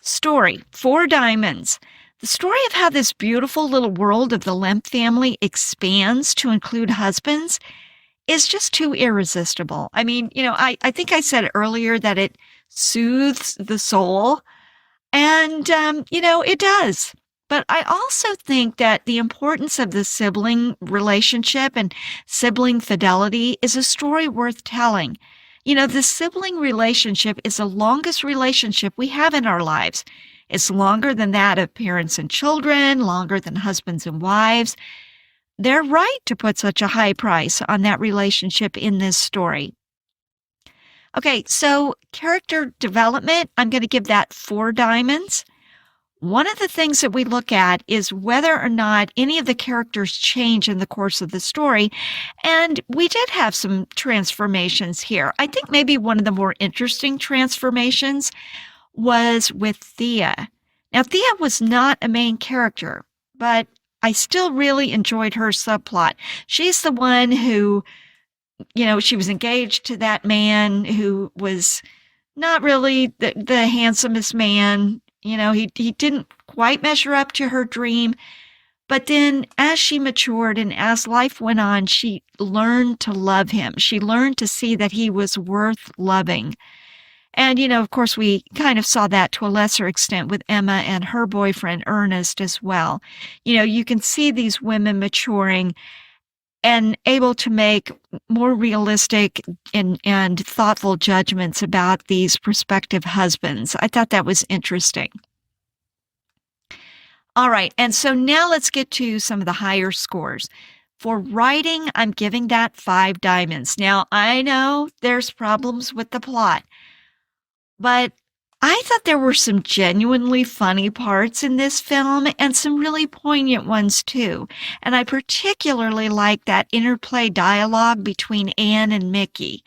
B: Story, 4 diamonds. The story of how this beautiful little world of the Lemp family expands to include husbands is just too irresistible. I mean, I think I said earlier that it soothes the soul, and, it does. But I also think that the importance of the sibling relationship and sibling fidelity is a story worth telling. The sibling relationship is the longest relationship we have in our lives. It's longer than that of parents and children, longer than husbands and wives. They're right to put such a high price on that relationship in this story. Okay, so character development, I'm going to give that 4 diamonds. One of the things that we look at is whether or not any of the characters change in the course of the story. And we did have some transformations here. I think maybe one of the more interesting transformations was with Thea. Now, Thea was not a main character, but I still really enjoyed her subplot. She's the one who, she was engaged to that man who was not really the handsomest man. He didn't quite measure up to her dream. But then as she matured and as life went on, she learned to love him. She learned to see that he was worth loving. And, of course, we kind of saw that to a lesser extent with Emma and her boyfriend, Ernest, as well. You can see these women maturing and able to make more realistic and thoughtful judgments about these prospective husbands. I thought that was interesting. All right, and so now let's get to some of the higher scores. For writing, I'm giving that 5 diamonds. Now, I know there's problems with the plot, but I thought there were some genuinely funny parts in this film and some really poignant ones too. And I particularly like that interplay dialogue between Anne and Mickey.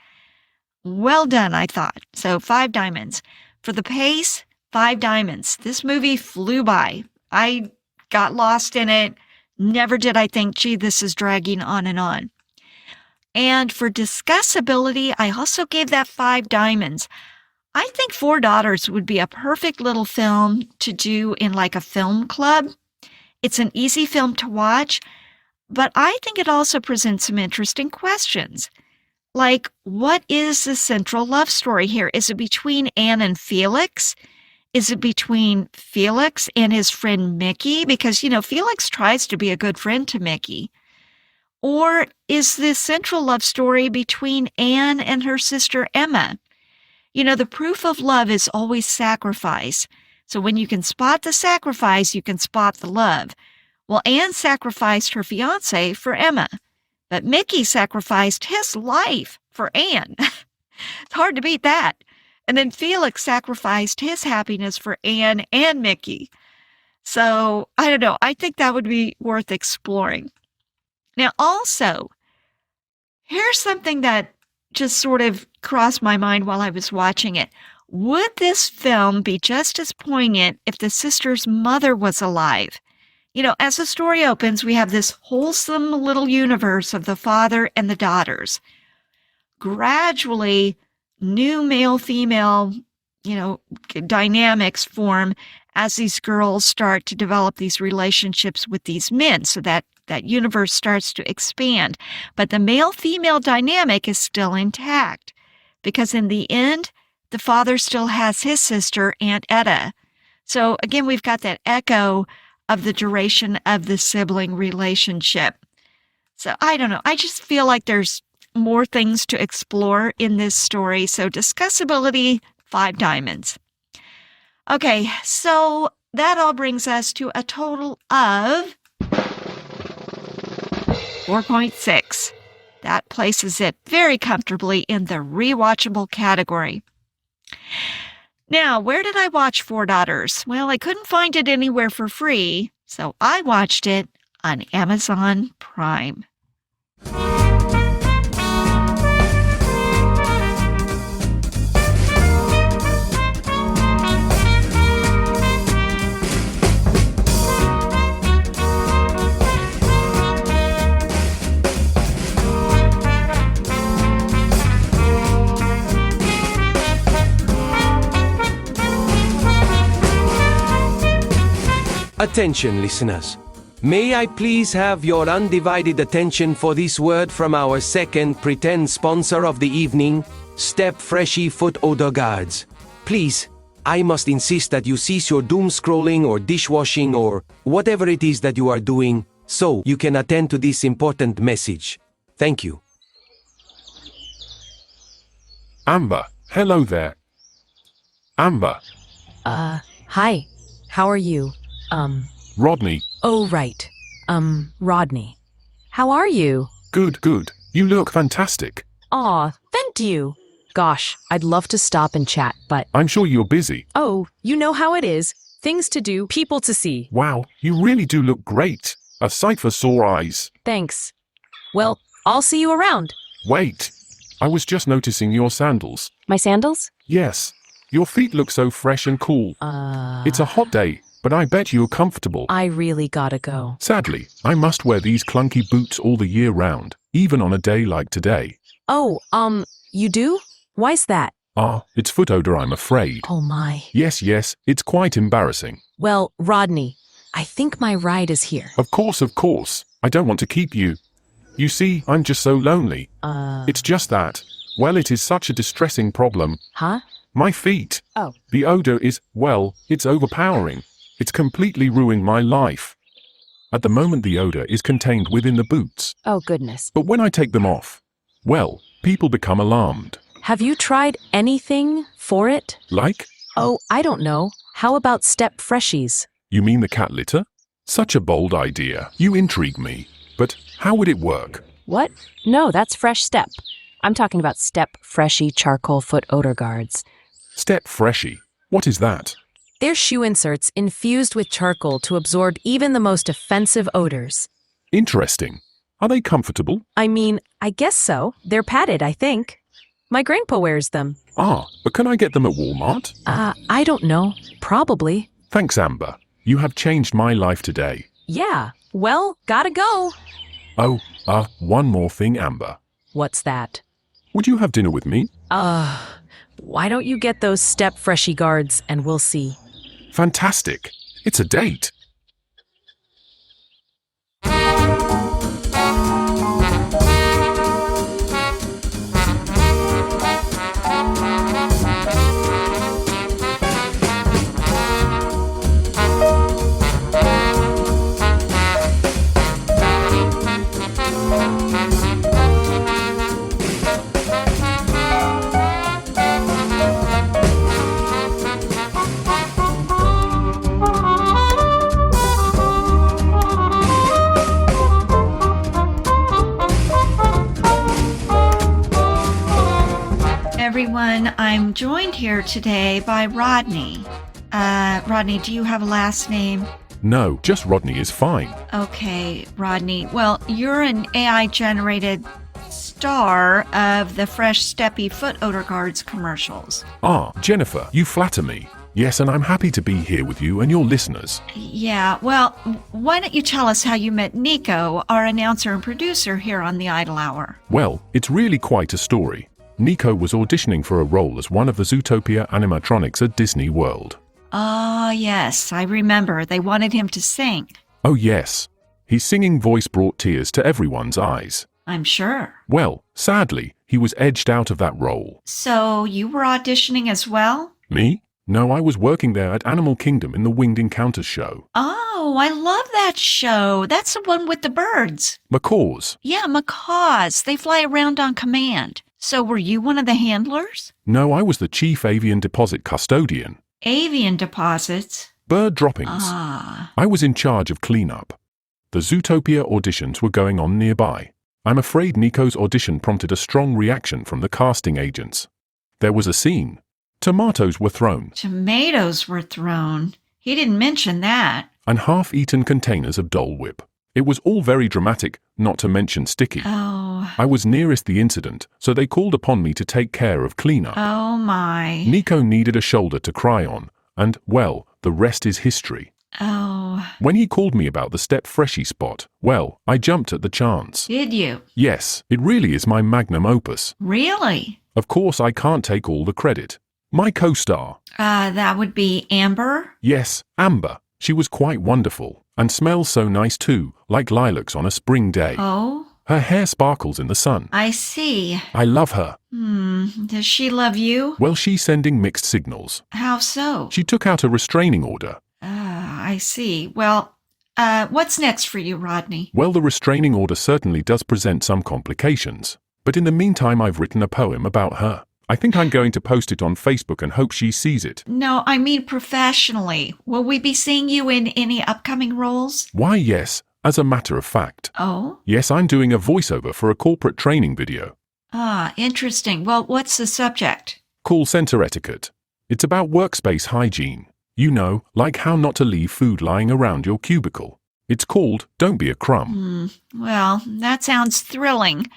B: Well done, I thought. So 5 diamonds. For the pace, 5 diamonds. This movie flew by. I got lost in it. Never did I think, gee, this is dragging on and on. And for discussability, I also gave that 5 diamonds. I think Four Daughters would be a perfect little film to do in like a film club. It's an easy film to watch, but I think it also presents some interesting questions. Like, what is the central love story here? Is it between Anne and Felix? Is it between Felix and his friend Mickey? Because, Felix tries to be a good friend to Mickey. Or is the central love story between Anne and her sister Emma? The proof of love is always sacrifice. So when you can spot the sacrifice, you can spot the love. Well, Anne sacrificed her fiancé for Emma, but Mickey sacrificed his life for Anne. It's hard to beat that. And then Felix sacrificed his happiness for Anne and Mickey. So, I don't know. I think that would be worth exploring. Now, also, here's something that just sort of crossed my mind while I was watching it. Would this film be just as poignant if the sister's mother was alive? As the story opens, we have this wholesome little universe of the father and the daughters. Gradually, new male-female, dynamics form as these girls start to develop these relationships with these men, so that universe starts to expand. But the male-female dynamic is still intact, because in the end, the father still has his sister, Aunt Etta. So again, we've got that echo of the duration of the sibling relationship. So I don't know. I just feel like there's more things to explore in this story. So discussability, 5 diamonds. Okay, so that all brings us to a total of 4.6. That places it very comfortably in the rewatchable category. Now, where did I watch Four Daughters? Well, I couldn't find it anywhere for free, so I watched it on Amazon Prime.
A: Attention, listeners. May I please have your undivided attention for this word from our second pretend sponsor of the evening, Step Freshy Foot Odor Guards. Please, I must insist that you cease your doom scrolling or dishwashing or whatever it is that you are doing, so you can attend to this important message. Thank you.
C: Amber, hello there. Amber,
H: Hi. How are you?
C: Rodney,
H: Oh, right. Rodney. How are you?
C: good. You look fantastic.
H: Aw, thank you. Gosh, I'd love to stop and chat, but...
C: I'm sure you're busy.
H: Oh, you know how it is. Things to do, people to see.
C: Wow, you really do look great. A sight for sore eyes.
H: Thanks. Well, I'll see you around.
C: Wait, I was just noticing your sandals.
H: My sandals?
C: Yes, your feet look so fresh and cool. It's a hot day, but I bet you're comfortable.
H: I really gotta go.
C: Sadly, I must wear these clunky boots all the year round, even on a day like today.
H: Oh, you do? Why's that?
C: It's foot odor, I'm afraid.
H: Oh my.
C: Yes, it's quite embarrassing.
H: Well, Rodney, I think my ride is here.
C: Of course. I don't want to keep you. You see, I'm just so lonely. It's just that, well, it is such a distressing problem.
H: Huh?
C: My feet.
H: Oh.
C: The odor is, well, it's overpowering. It's completely ruining my life. At the moment, the odor is contained within the boots.
H: Oh, goodness.
C: But when I take them off, well, people become alarmed.
H: Have you tried anything for it?
C: Like?
H: Oh, I don't know. How about Step Freshies?
C: You mean the cat litter? Such a bold idea. You intrigue me. But how would it work?
H: What? No, that's Fresh Step. I'm talking about Step Freshy Charcoal Foot Odor Guards.
C: Step Freshy. What is that?
H: They're shoe inserts infused with charcoal to absorb even the most offensive odors.
C: Interesting. Are they comfortable?
H: I mean, I guess so. They're padded, I think. My grandpa wears them.
C: But can I get them at Walmart?
H: I don't know. Probably.
C: Thanks, Amber. You have changed my life today.
H: Yeah. Well, gotta go.
C: Oh, one more thing, Amber.
H: What's that?
C: Would you have dinner with me?
H: Why don't you get those Step Freshy guards and we'll see.
C: Fantastic. It's a date.
B: Everyone, I'm joined here today by Rodney. Rodney, do you have a last name?
C: No, just Rodney is fine.
B: Okay, Rodney. Well, you're an AI-generated star of the Fresh Steppy Foot Odor Guards commercials.
C: Ah, Jennifer, you flatter me. Yes, and I'm happy to be here with you and your listeners.
B: Yeah, well, why don't you tell us how you met Nico, our announcer and producer here on the Idle Hour?
C: Well, it's really quite a story. Nico was auditioning for a role as one of the Zootopia animatronics at Disney World.
B: Ah, yes, I remember. They wanted him to sing.
C: Oh yes, his singing voice brought tears to everyone's eyes.
B: I'm sure.
C: Well, sadly, he was edged out of that role.
B: So you were auditioning as well?
C: Me? No, I was working there at Animal Kingdom in the Winged Encounters show.
B: Oh, I love that show. That's the one with the birds.
C: Macaws.
B: Yeah, macaws. They fly around on command. So were you one of the handlers?
C: No, I was the chief avian deposit custodian.
B: Avian deposits?
C: Bird droppings.
B: Ah.
C: I was in charge of cleanup. The Zootopia auditions were going on nearby. I'm afraid Nico's audition prompted a strong reaction from the casting agents. There was a scene. Tomatoes were thrown.
B: Tomatoes were thrown. He didn't mention that.
C: And half-eaten containers of Dole Whip. It was all very dramatic, not to mention sticky.
B: Oh.
C: I was nearest the incident, so they called upon me to take care of cleanup.
B: Oh, my.
C: Nico needed a shoulder to cry on, and, well, the rest is history.
B: Oh.
C: When he called me about the Step Freshie spot, well, I jumped at the chance.
B: Did you?
C: Yes, it really is my magnum opus.
B: Really?
C: Of course, I can't take all the credit. My co-star.
B: That would be Amber?
C: Yes, Amber. She was quite wonderful, and smells so nice too, like lilacs on a spring day.
B: Oh?
C: Her hair sparkles in the sun.
B: I see.
C: I love her.
B: Does she love you?
C: Well, she's sending mixed signals.
B: How so?
C: She took out a restraining order.
B: I see. Well, what's next for you, Rodney?
C: Well, the restraining order certainly does present some complications. But in the meantime, I've written a poem about her. I think I'm going to post it on Facebook and hope she sees it.
B: No, I mean professionally. Will we be seeing you in any upcoming roles?
C: Why, yes, as a matter of fact.
B: Oh?
C: Yes, I'm doing a voiceover for a corporate training video.
B: Ah, interesting. Well, what's the subject?
C: Call center etiquette. It's about workspace hygiene. You know, like how not to leave food lying around your cubicle. It's called Don't Be a Crumb.
B: Well, that sounds thrilling.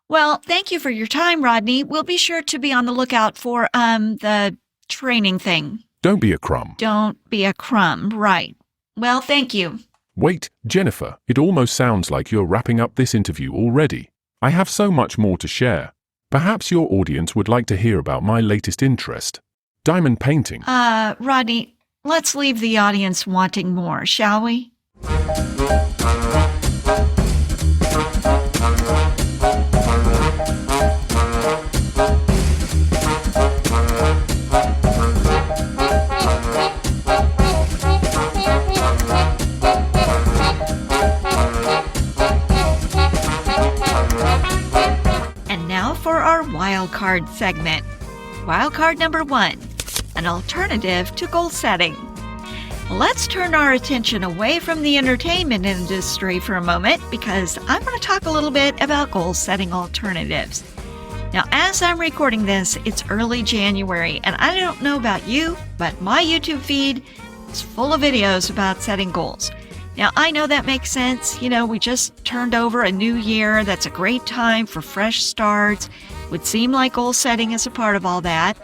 B: Well, thank you for your time, Rodney. We'll be sure to be on the lookout for, the training thing.
C: Don't be a crumb.
B: Don't be a crumb, right. Well, thank you.
C: Wait, Jennifer, it almost sounds like you're wrapping up this interview already. I have so much more to share. Perhaps your audience would like to hear about my latest interest. Diamond painting.
B: Rodney, let's leave the audience wanting more, shall we? And now for our Wildcard segment. Wildcard number 1, an alternative to goal setting. Let's turn our attention away from the entertainment industry for a moment because I'm going to talk a little bit about goal-setting alternatives. Now, as I'm recording this, it's early January, and I don't know about you, but my YouTube feed is full of videos about setting goals. Now, I know that makes sense. You know, we just turned over a new year. That's a great time for fresh starts. Would seem like goal setting is a part of all that.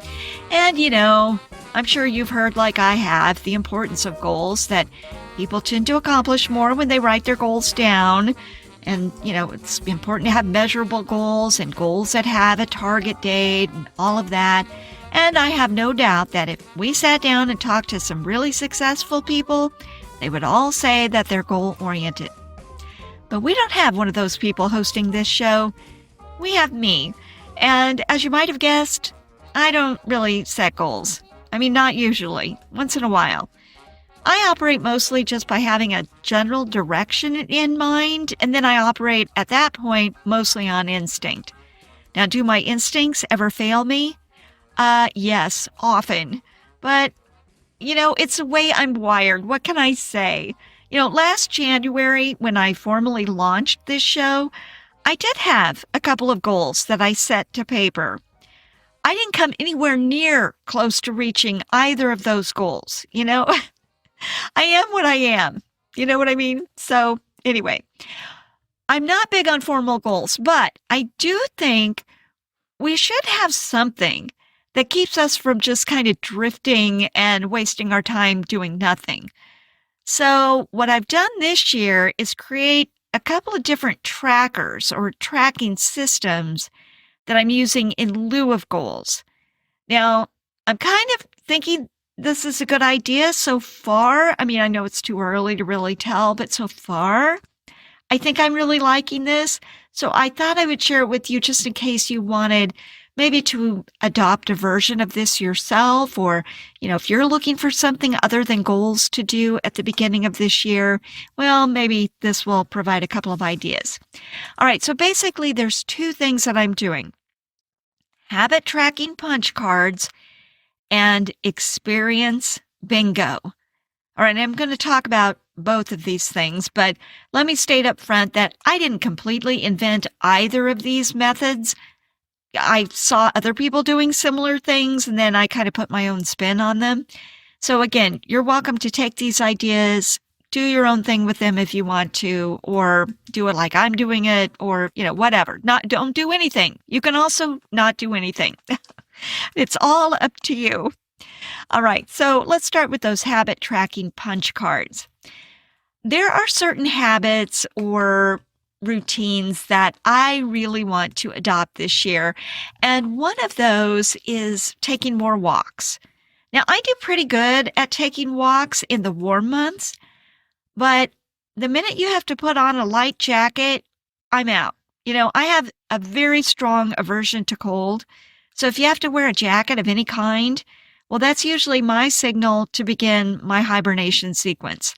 B: And, you know, I'm sure you've heard, like I have, the importance of goals, that people tend to accomplish more when they write their goals down. And, you know, it's important to have measurable goals and goals that have a target date and all of that. And I have no doubt that if we sat down and talked to some really successful people, they would all say that they're goal-oriented. But we don't have one of those people hosting this show. We have me. And as you might have guessed, I don't really set goals. I mean, not usually. Once in a while. I operate mostly just by having a general direction in mind, and then I operate at that point mostly on instinct. Now, do my instincts ever fail me? Yes, often. But, you know, it's the way I'm wired. What can I say? You know, last January, when I formally launched this show, I did have a couple of goals that I set to paper. I didn't come anywhere near close to reaching either of those goals, you know? I am what I am. You know what I mean? So, anyway, I'm not big on formal goals, but I do think we should have something that keeps us from just kind of drifting and wasting our time doing nothing. So what I've done this year is create a couple of different trackers or tracking systems that I'm using in lieu of goals. Now, I'm kind of thinking this is a good idea so far. I mean, I know it's too early to really tell, but so far, I think I'm really liking this. So I thought I would share it with you just in case you wanted maybe to adopt a version of this yourself, or, if you're looking for something other than goals to do at the beginning of this year, well, maybe this will provide a couple of ideas. All right, so basically there's two things that I'm doing: habit tracking punch cards and experience bingo. All right, I'm going to talk about both of these things, but let me state up front that I didn't completely invent either of these methods. I saw other people doing similar things, and then I kind of put my own spin on them. So again, you're welcome to take these ideas, do your own thing with them if you want to, or do it like I'm doing it, or, whatever. Don't do anything. You can also not do anything. It's all up to you. All right, so let's start with those habit tracking punch cards. There are certain habits or routines that I really want to adopt this year, and one of those is taking more walks. Now, I do pretty good at taking walks in the warm months, but the minute you have to put on a light jacket, I'm out. I have a very strong aversion to cold, so if you have to wear a jacket of any kind, well, that's usually my signal to begin my hibernation sequence.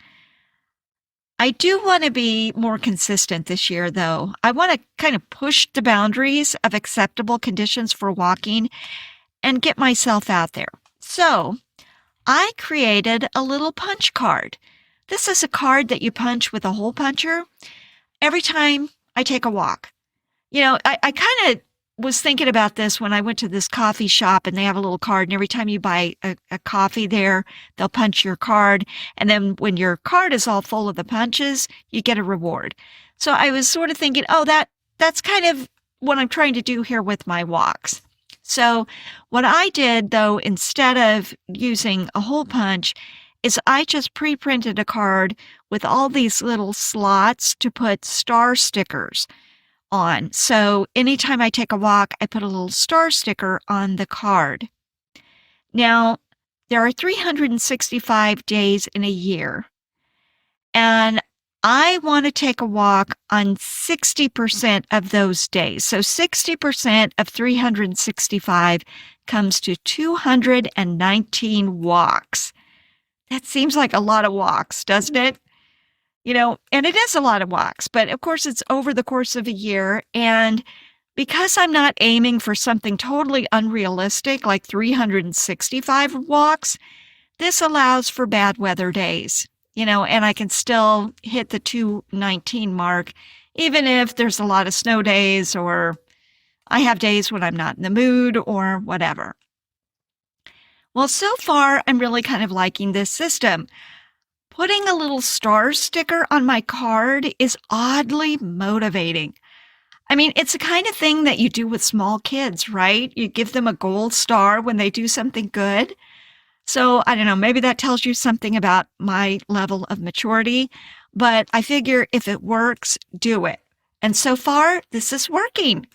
B: I do want to be more consistent this year, though. I want to kind of push the boundaries of acceptable conditions for walking and get myself out there. So I created a little punch card. This is a card that you punch with a hole puncher every time I take a walk. I kind of was thinking about this when I went to this coffee shop, and they have a little card, and every time you buy a coffee there, they'll punch your card. And then when your card is all full of the punches, you get a reward. So I was sort of thinking, that's kind of what I'm trying to do here with my walks. So what I did, though, instead of using a hole punch, is I just pre-printed a card with all these little slots to put star stickers on. So anytime I take a walk, I put a little star sticker on the card. Now, there are 365 days in a year, and I want to take a walk on 60% of those days. So 60% of 365 comes to 219 walks. That seems like a lot of walks, doesn't it? And it is a lot of walks, but of course it's over the course of a year. And because I'm not aiming for something totally unrealistic, like 365 walks, this allows for bad weather days, and I can still hit the 219 mark, even if there's a lot of snow days, or I have days when I'm not in the mood, or whatever. Well, so far, I'm really kind of liking this system. Putting a little star sticker on my card is oddly motivating. I mean, it's the kind of thing that you do with small kids, right? You give them a gold star when they do something good. So I don't know, maybe that tells you something about my level of maturity, but I figure if it works, do it. And so far, this is working.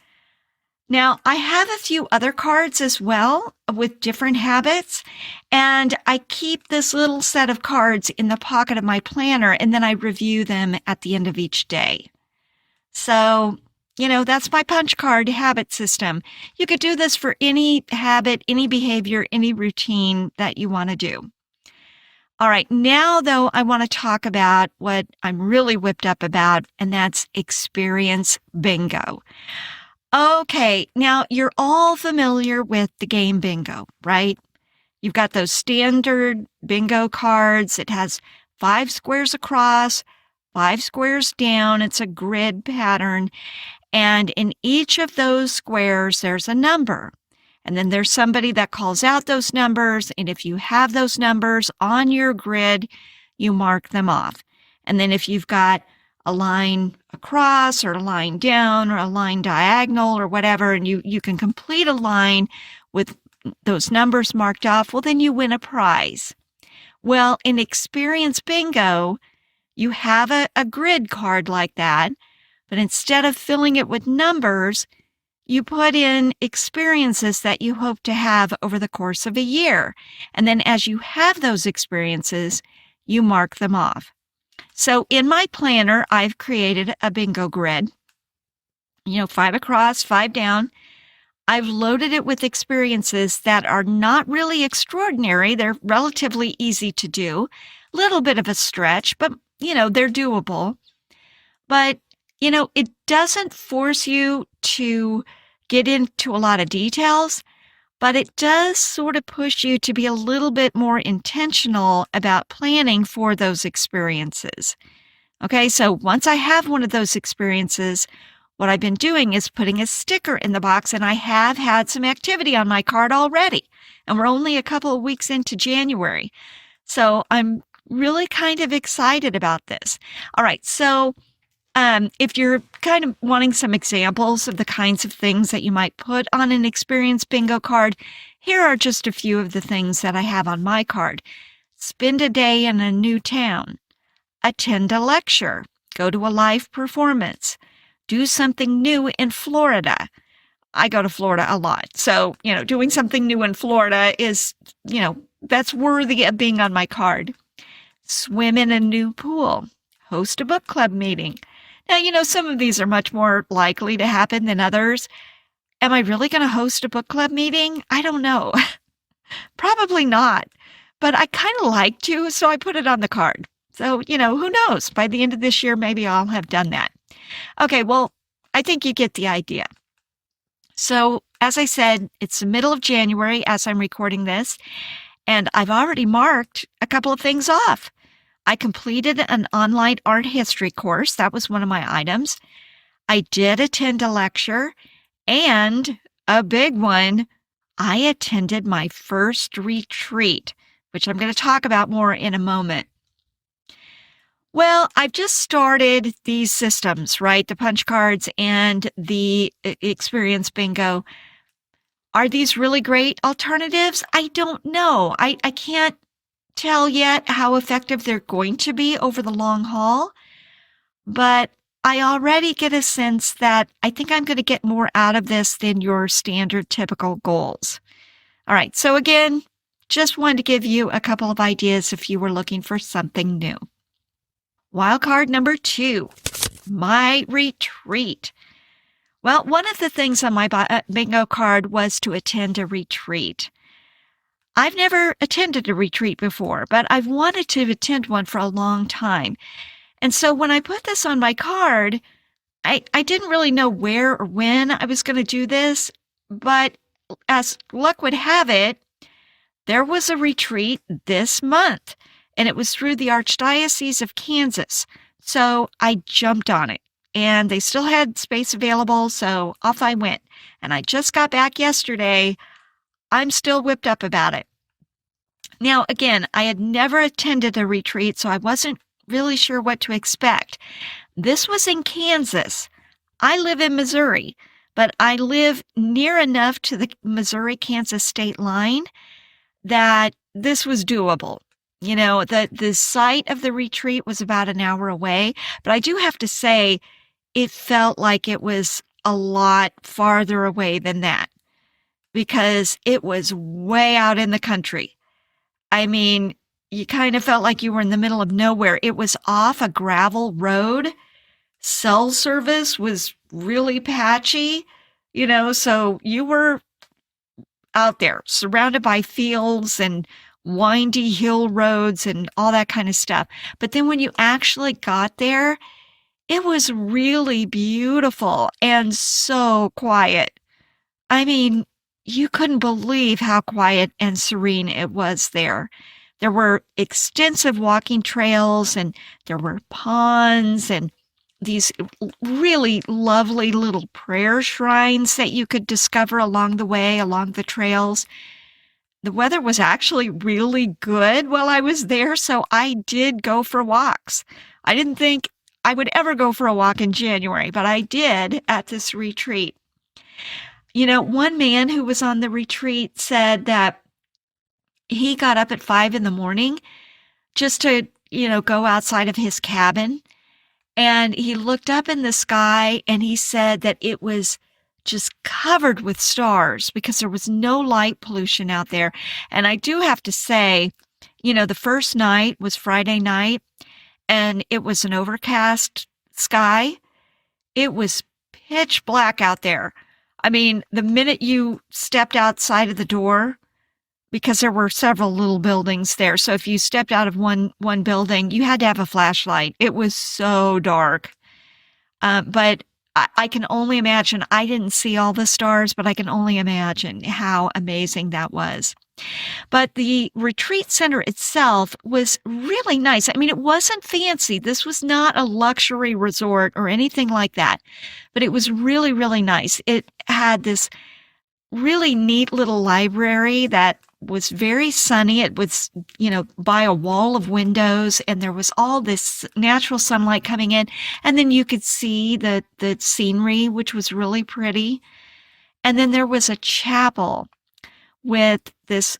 B: Now, I have a few other cards as well with different habits, and I keep this little set of cards in the pocket of my planner, and then I review them at the end of each day. So, that's my punch card habit system. You could do this for any habit, any behavior, any routine that you want to do. All right, now, though, I want to talk about what I'm really whipped up about, and that's experience bingo. Okay, now you're all familiar with the game bingo, right? You've got those standard bingo cards. It has 5 squares across, 5 squares down. It's a grid pattern. And in each of those squares, there's a number. And then there's somebody that calls out those numbers. And if you have those numbers on your grid, you mark them off. And then if you've got a line across or a line down or a line diagonal or whatever, and you can complete a line with those numbers marked off, well, then you win a prize. Well, in Experience Bingo, you have a grid card like that, but instead of filling it with numbers, you put in experiences that you hope to have over the course of a year. And then as you have those experiences, you mark them off. So in my planner, I've created a bingo grid, 5 across, 5 down. I've loaded it with experiences that are not really extraordinary. They're relatively easy to do, a little bit of a stretch, but, they're doable. But, it doesn't force you to get into a lot of details, but it does sort of push you to be a little bit more intentional about planning for those experiences. Okay, so once I have one of those experiences, what I've been doing is putting a sticker in the box, and I have had some activity on my card already, and we're only a couple of weeks into January. So I'm really kind of excited about this. All right, so if you're kind of wanting some examples of the kinds of things that you might put on an Experience Bingo card, here are just a few of the things that I have on my card. Spend a day in a new town. Attend a lecture. Go to a live performance. Do something new in Florida. I go to Florida a lot. So, doing something new in Florida is, that's worthy of being on my card. Swim in a new pool. Host a book club meeting. Now, some of these are much more likely to happen than others. Am I really going to host a book club meeting? I don't know. Probably not. But I kind of like to, so I put it on the card. So, who knows? By the end of this year, maybe I'll have done that. Okay, well, I think you get the idea. So, as I said, it's the middle of January as I'm recording this, and I've already marked a couple of things off. I completed an online art history course. That was one of my items. I did attend a lecture, and a big one, I attended my first retreat, which I'm going to talk about more in a moment. Well, I've just started these systems, right? The punch cards and the Experience Bingo. Are these really great alternatives? I don't know. I can't tell yet how effective they're going to be over the long haul, but I already get a sense that I think I'm going to get more out of this than your standard typical goals. All right, so again, just wanted to give you a couple of ideas if you were looking for something new. Wildcard number 2, my retreat. Well, one of the things on my bingo card was to attend a retreat. I've never attended a retreat before, but I've wanted to attend one for a long time. And so when I put this on my card, I didn't really know where or when I was going to do this, but as luck would have it, there was a retreat this month, and it was through the Archdiocese of Kansas. So I jumped on it, and they still had space available, so off I went. And I just got back yesterday. I'm still whipped up about it. Now, again, I had never attended a retreat, so I wasn't really sure what to expect. This was in Kansas. I live in Missouri, but I live near enough to the Missouri-Kansas state line that this was doable. The site of the retreat was about an hour away, but I do have to say it felt like it was a lot farther away than that because it was way out in the country. I mean, you kind of felt like you were in the middle of nowhere. It was off a gravel road. Cell service was really patchy, so you were out there surrounded by fields and windy hill roads and all that kind of stuff. But then when you actually got there, it was really beautiful and so quiet. I mean, you couldn't believe how quiet and serene it was there. There were extensive walking trails, and there were ponds and these really lovely little prayer shrines that you could discover along the way, along the trails. The weather was actually really good while I was there, so I did go for walks. I didn't think I would ever go for a walk in January, but I did at this retreat. One man who was on the retreat said that he got up at 5 in the morning just to, go outside of his cabin. And he looked up in the sky and he said that it was just covered with stars because there was no light pollution out there. And I do have to say, the first night was Friday night and it was an overcast sky. It was pitch black out there. I mean, the minute you stepped outside of the door, because there were several little buildings there. So if you stepped out of one building, you had to have a flashlight. It was so dark. But I can only imagine, I didn't see all the stars, but I can only imagine how amazing that was. But the retreat center itself was really nice. I mean, it wasn't fancy. This was not a luxury resort or anything like that, but it was really, really nice. It had this really neat little library that was very sunny. It was, by a wall of windows, and there was all this natural sunlight coming in. And then you could see the scenery, which was really pretty. And then there was a chapel with this,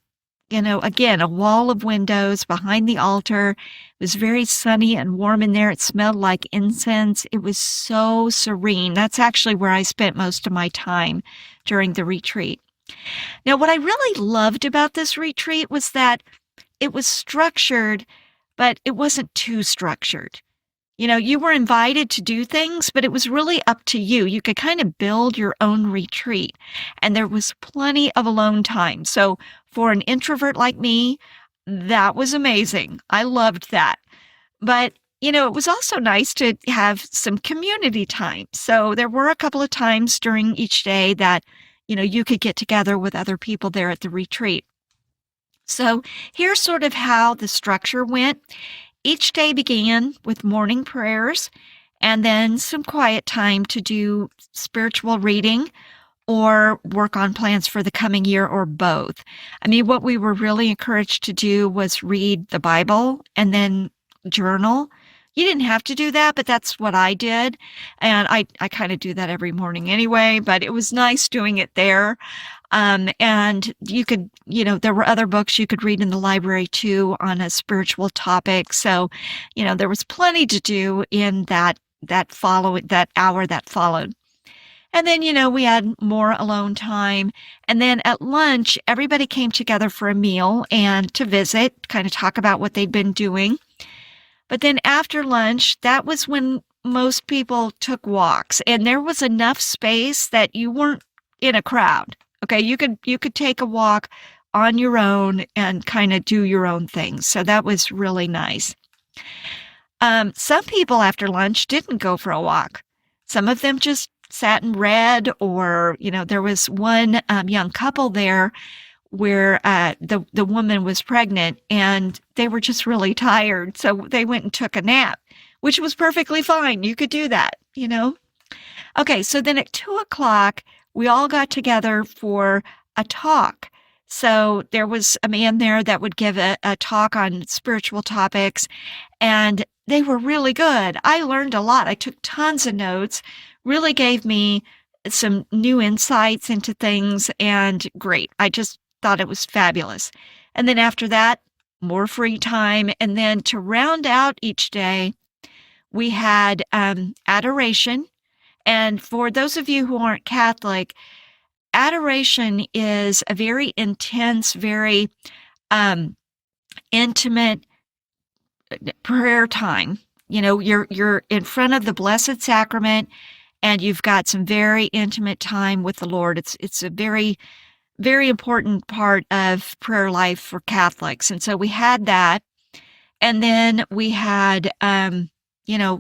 B: again, a wall of windows behind the altar. It was very sunny and warm in there. It smelled like incense. It was so serene. That's actually where I spent most of my time during the retreat. Now, what I really loved about this retreat was that it was structured, but it wasn't too structured. You were invited to do things, but it was really up to you. You could kind of build your own retreat, and there was plenty of alone time. So for an introvert like me, that was amazing. I loved that. But, it was also nice to have some community time. So there were a couple of times during each day that you could get together with other people there at the retreat. So here's sort of how the structure went. Each day began with morning prayers and then some quiet time to do spiritual reading or work on plans for the coming year, or both. I mean, what we were really encouraged to do was read the Bible and then journal. You didn't have to do that, but that's what I did. And I kind of do that every morning anyway, but it was nice doing it there. And you could, there were other books you could read in the library too on a spiritual topic. So, there was plenty to do in that hour that followed. And then, we had more alone time. And then at lunch, everybody came together for a meal and to visit, kind of talk about what they'd been doing. But then after lunch, that was when most people took walks, and there was enough space that you weren't in a crowd. Okay, you could take a walk on your own and kind of do your own things. So that was really nice. Some people after lunch didn't go for a walk. Some of them just sat and read, or, there was one young couple there where the woman was pregnant and they were just really tired. So they went and took a nap, which was perfectly fine. You could do that, Okay, so then at 2:00, we all got together for a talk. So there was a man there that would give a talk on spiritual topics, and they were really good. I learned a lot. I took tons of notes, really gave me some new insights into things, and great. I just thought it was fabulous. And then after that, more free time. And then to round out each day, we had adoration. And for those of you who aren't Catholic, adoration is a very intense, very intimate prayer time. You're in front of the Blessed Sacrament, and you've got some very intimate time with the Lord. It's a very, very important part of prayer life for Catholics. And so we had that. And then we had,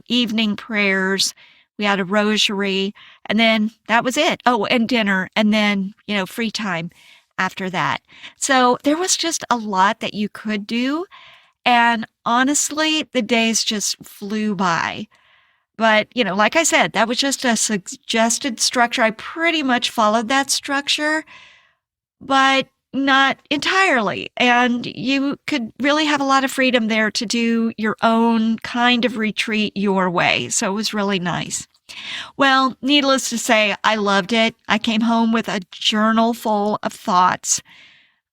B: evening prayers. We had a rosary, and then that was it. Oh, and dinner, and then, free time after that. So there was just a lot that you could do. And honestly, the days just flew by. But, like I said, that was just a suggested structure. I pretty much followed that structure. But not entirely. And you could really have a lot of freedom there to do your own kind of retreat your way. So it was really nice. Well, needless to say, I loved it. I came home with a journal full of thoughts.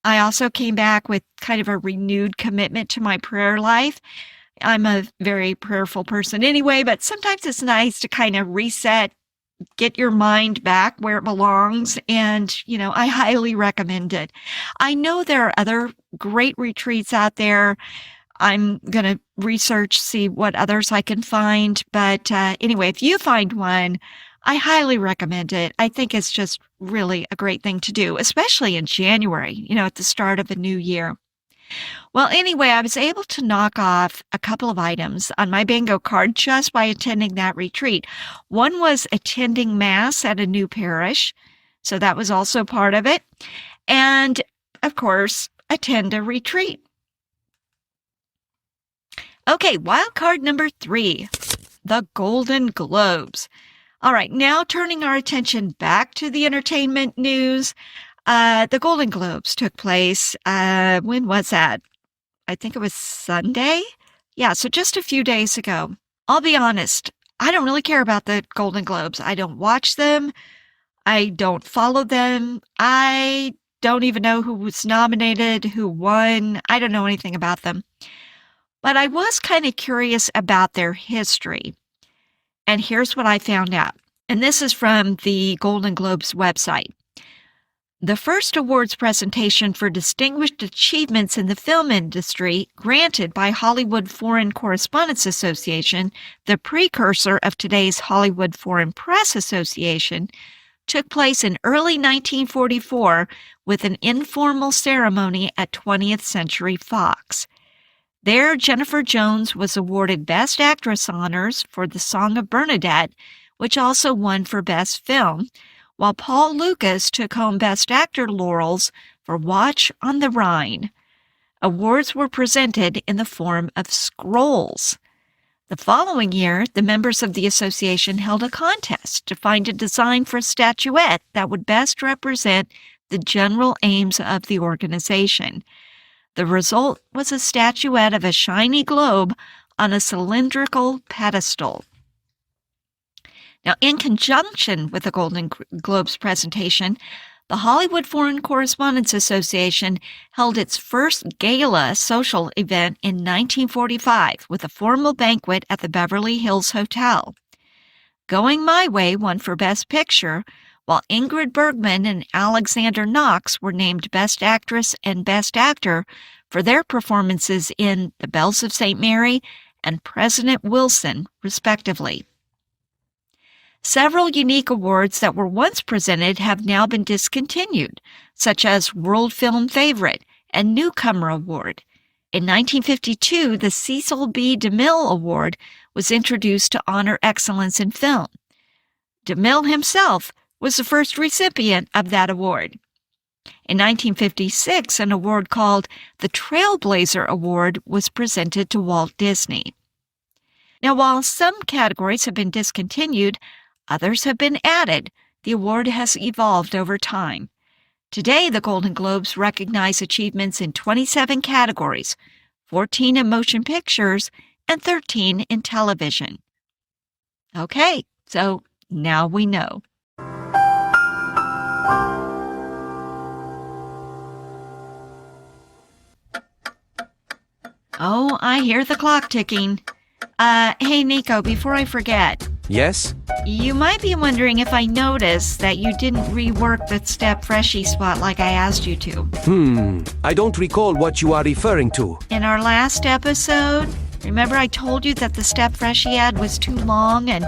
B: I also came back with kind of a renewed commitment to my prayer life. I'm a very prayerful person anyway, but sometimes it's nice to kind of reset, get your mind back where it belongs. And, I highly recommend it. I know there are other great retreats out there. I'm going to research, see what others I can find. But anyway, if you find one, I highly recommend it. I think it's just really a great thing to do, especially in January, at the start of a new year. Well, anyway, I was able to knock off a couple of items on my bingo card just by attending that retreat. One was attending Mass at a new parish, so that was also part of it. And, of course, attend a retreat. Okay, wild card number 3, the Golden Globes. All right, now turning our attention back to the entertainment news. The Golden Globes took place, when was that? I think it was Sunday? Yeah, so just a few days ago. I'll be honest, I don't really care about the Golden Globes. I don't watch them. I don't follow them. I don't even know who was nominated, who won. I don't know anything about them. But I was kind of curious about their history. And here's what I found out. And this is from the Golden Globes website. The first awards presentation for distinguished achievements in the film industry, granted by Hollywood Foreign Correspondents Association, the precursor of today's Hollywood Foreign Press Association, took place in early 1944 with an informal ceremony at 20th Century Fox. There, Jennifer Jones was awarded Best Actress honors for The Song of Bernadette, which also won for Best Film, while Paul Lucas took home Best Actor laurels for Watch on the Rhine. Awards were presented in the form of scrolls. The following year, the members of the association held a contest to find a design for a statuette that would best represent the general aims of the organization. The result was a statuette of a shiny globe on a cylindrical pedestal. Now, in conjunction with the Golden Globes presentation, the Hollywood Foreign Correspondents Association held its first gala social event in 1945 with a formal banquet at the Beverly Hills Hotel. Going My Way won for Best Picture, while Ingrid Bergman and Alexander Knox were named Best Actress and Best Actor for their performances in The Bells of St. Mary and President Wilson, respectively. Several unique awards that were once presented have now been discontinued, such as World Film Favorite and Newcomer Award. In 1952, the Cecil B. DeMille Award was introduced to honor excellence in film. DeMille himself was the first recipient of that award. In 1956, an award called the Trailblazer Award was presented to Walt Disney. Now, while some categories have been discontinued, others have been added. The award has evolved over time. Today, the Golden Globes recognize achievements in 27 categories, 14 in motion pictures and 13 in television. Okay, so now we know. Oh, I hear the clock ticking. Hey, Nico, before I forget.
A: Yes?
B: You might be wondering if I noticed that you didn't rework the Step Freshie spot like I asked you to.
A: I don't recall what you are referring to.
B: In our last episode, remember I told you that the Step Freshie ad was too long and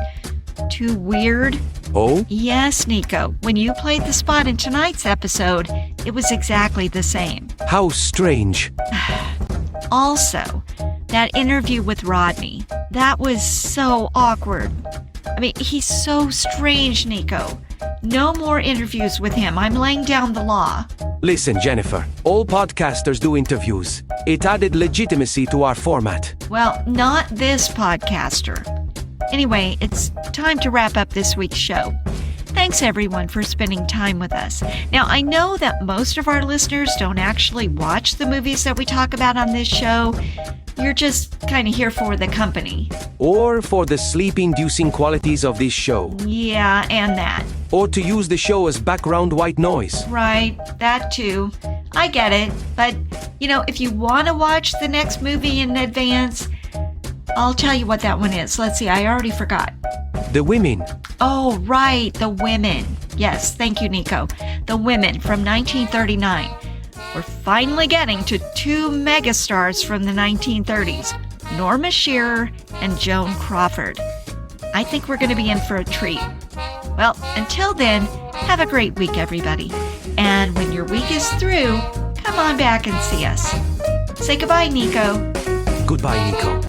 B: too weird?
A: Oh?
B: Yes, Nico. When you played the spot in tonight's episode, it was exactly the same.
A: How strange.
B: Also, that interview with Rodney, that was so awkward. I mean, he's so strange, Nico. No more interviews with him. I'm laying down the law.
A: Listen, Jennifer, all podcasters do interviews. It added legitimacy to our format.
B: Well, not this podcaster. Anyway, it's time to wrap up this week's show. Thanks everyone for spending time with us. Now, I know that most of our listeners don't actually watch the movies that we talk about on this show. You're just kind of here for the company.
A: Or for the sleep-inducing qualities of this show.
B: Yeah, and that.
A: Or to use the show as background white noise.
B: Right, that too. I get it. But, if you want to watch the next movie in advance, I'll tell you what that one is. Let's see, I already forgot.
A: The Women.
B: Oh, right, The Women. Yes, thank you, Nico. The Women from 1939. We're finally getting to two megastars from the 1930s, Norma Shearer and Joan Crawford. I think we're going to be in for a treat. Well, until then, have a great week, everybody. And when your week is through, come on back and see us. Say goodbye, Nico.
A: Goodbye, Nico.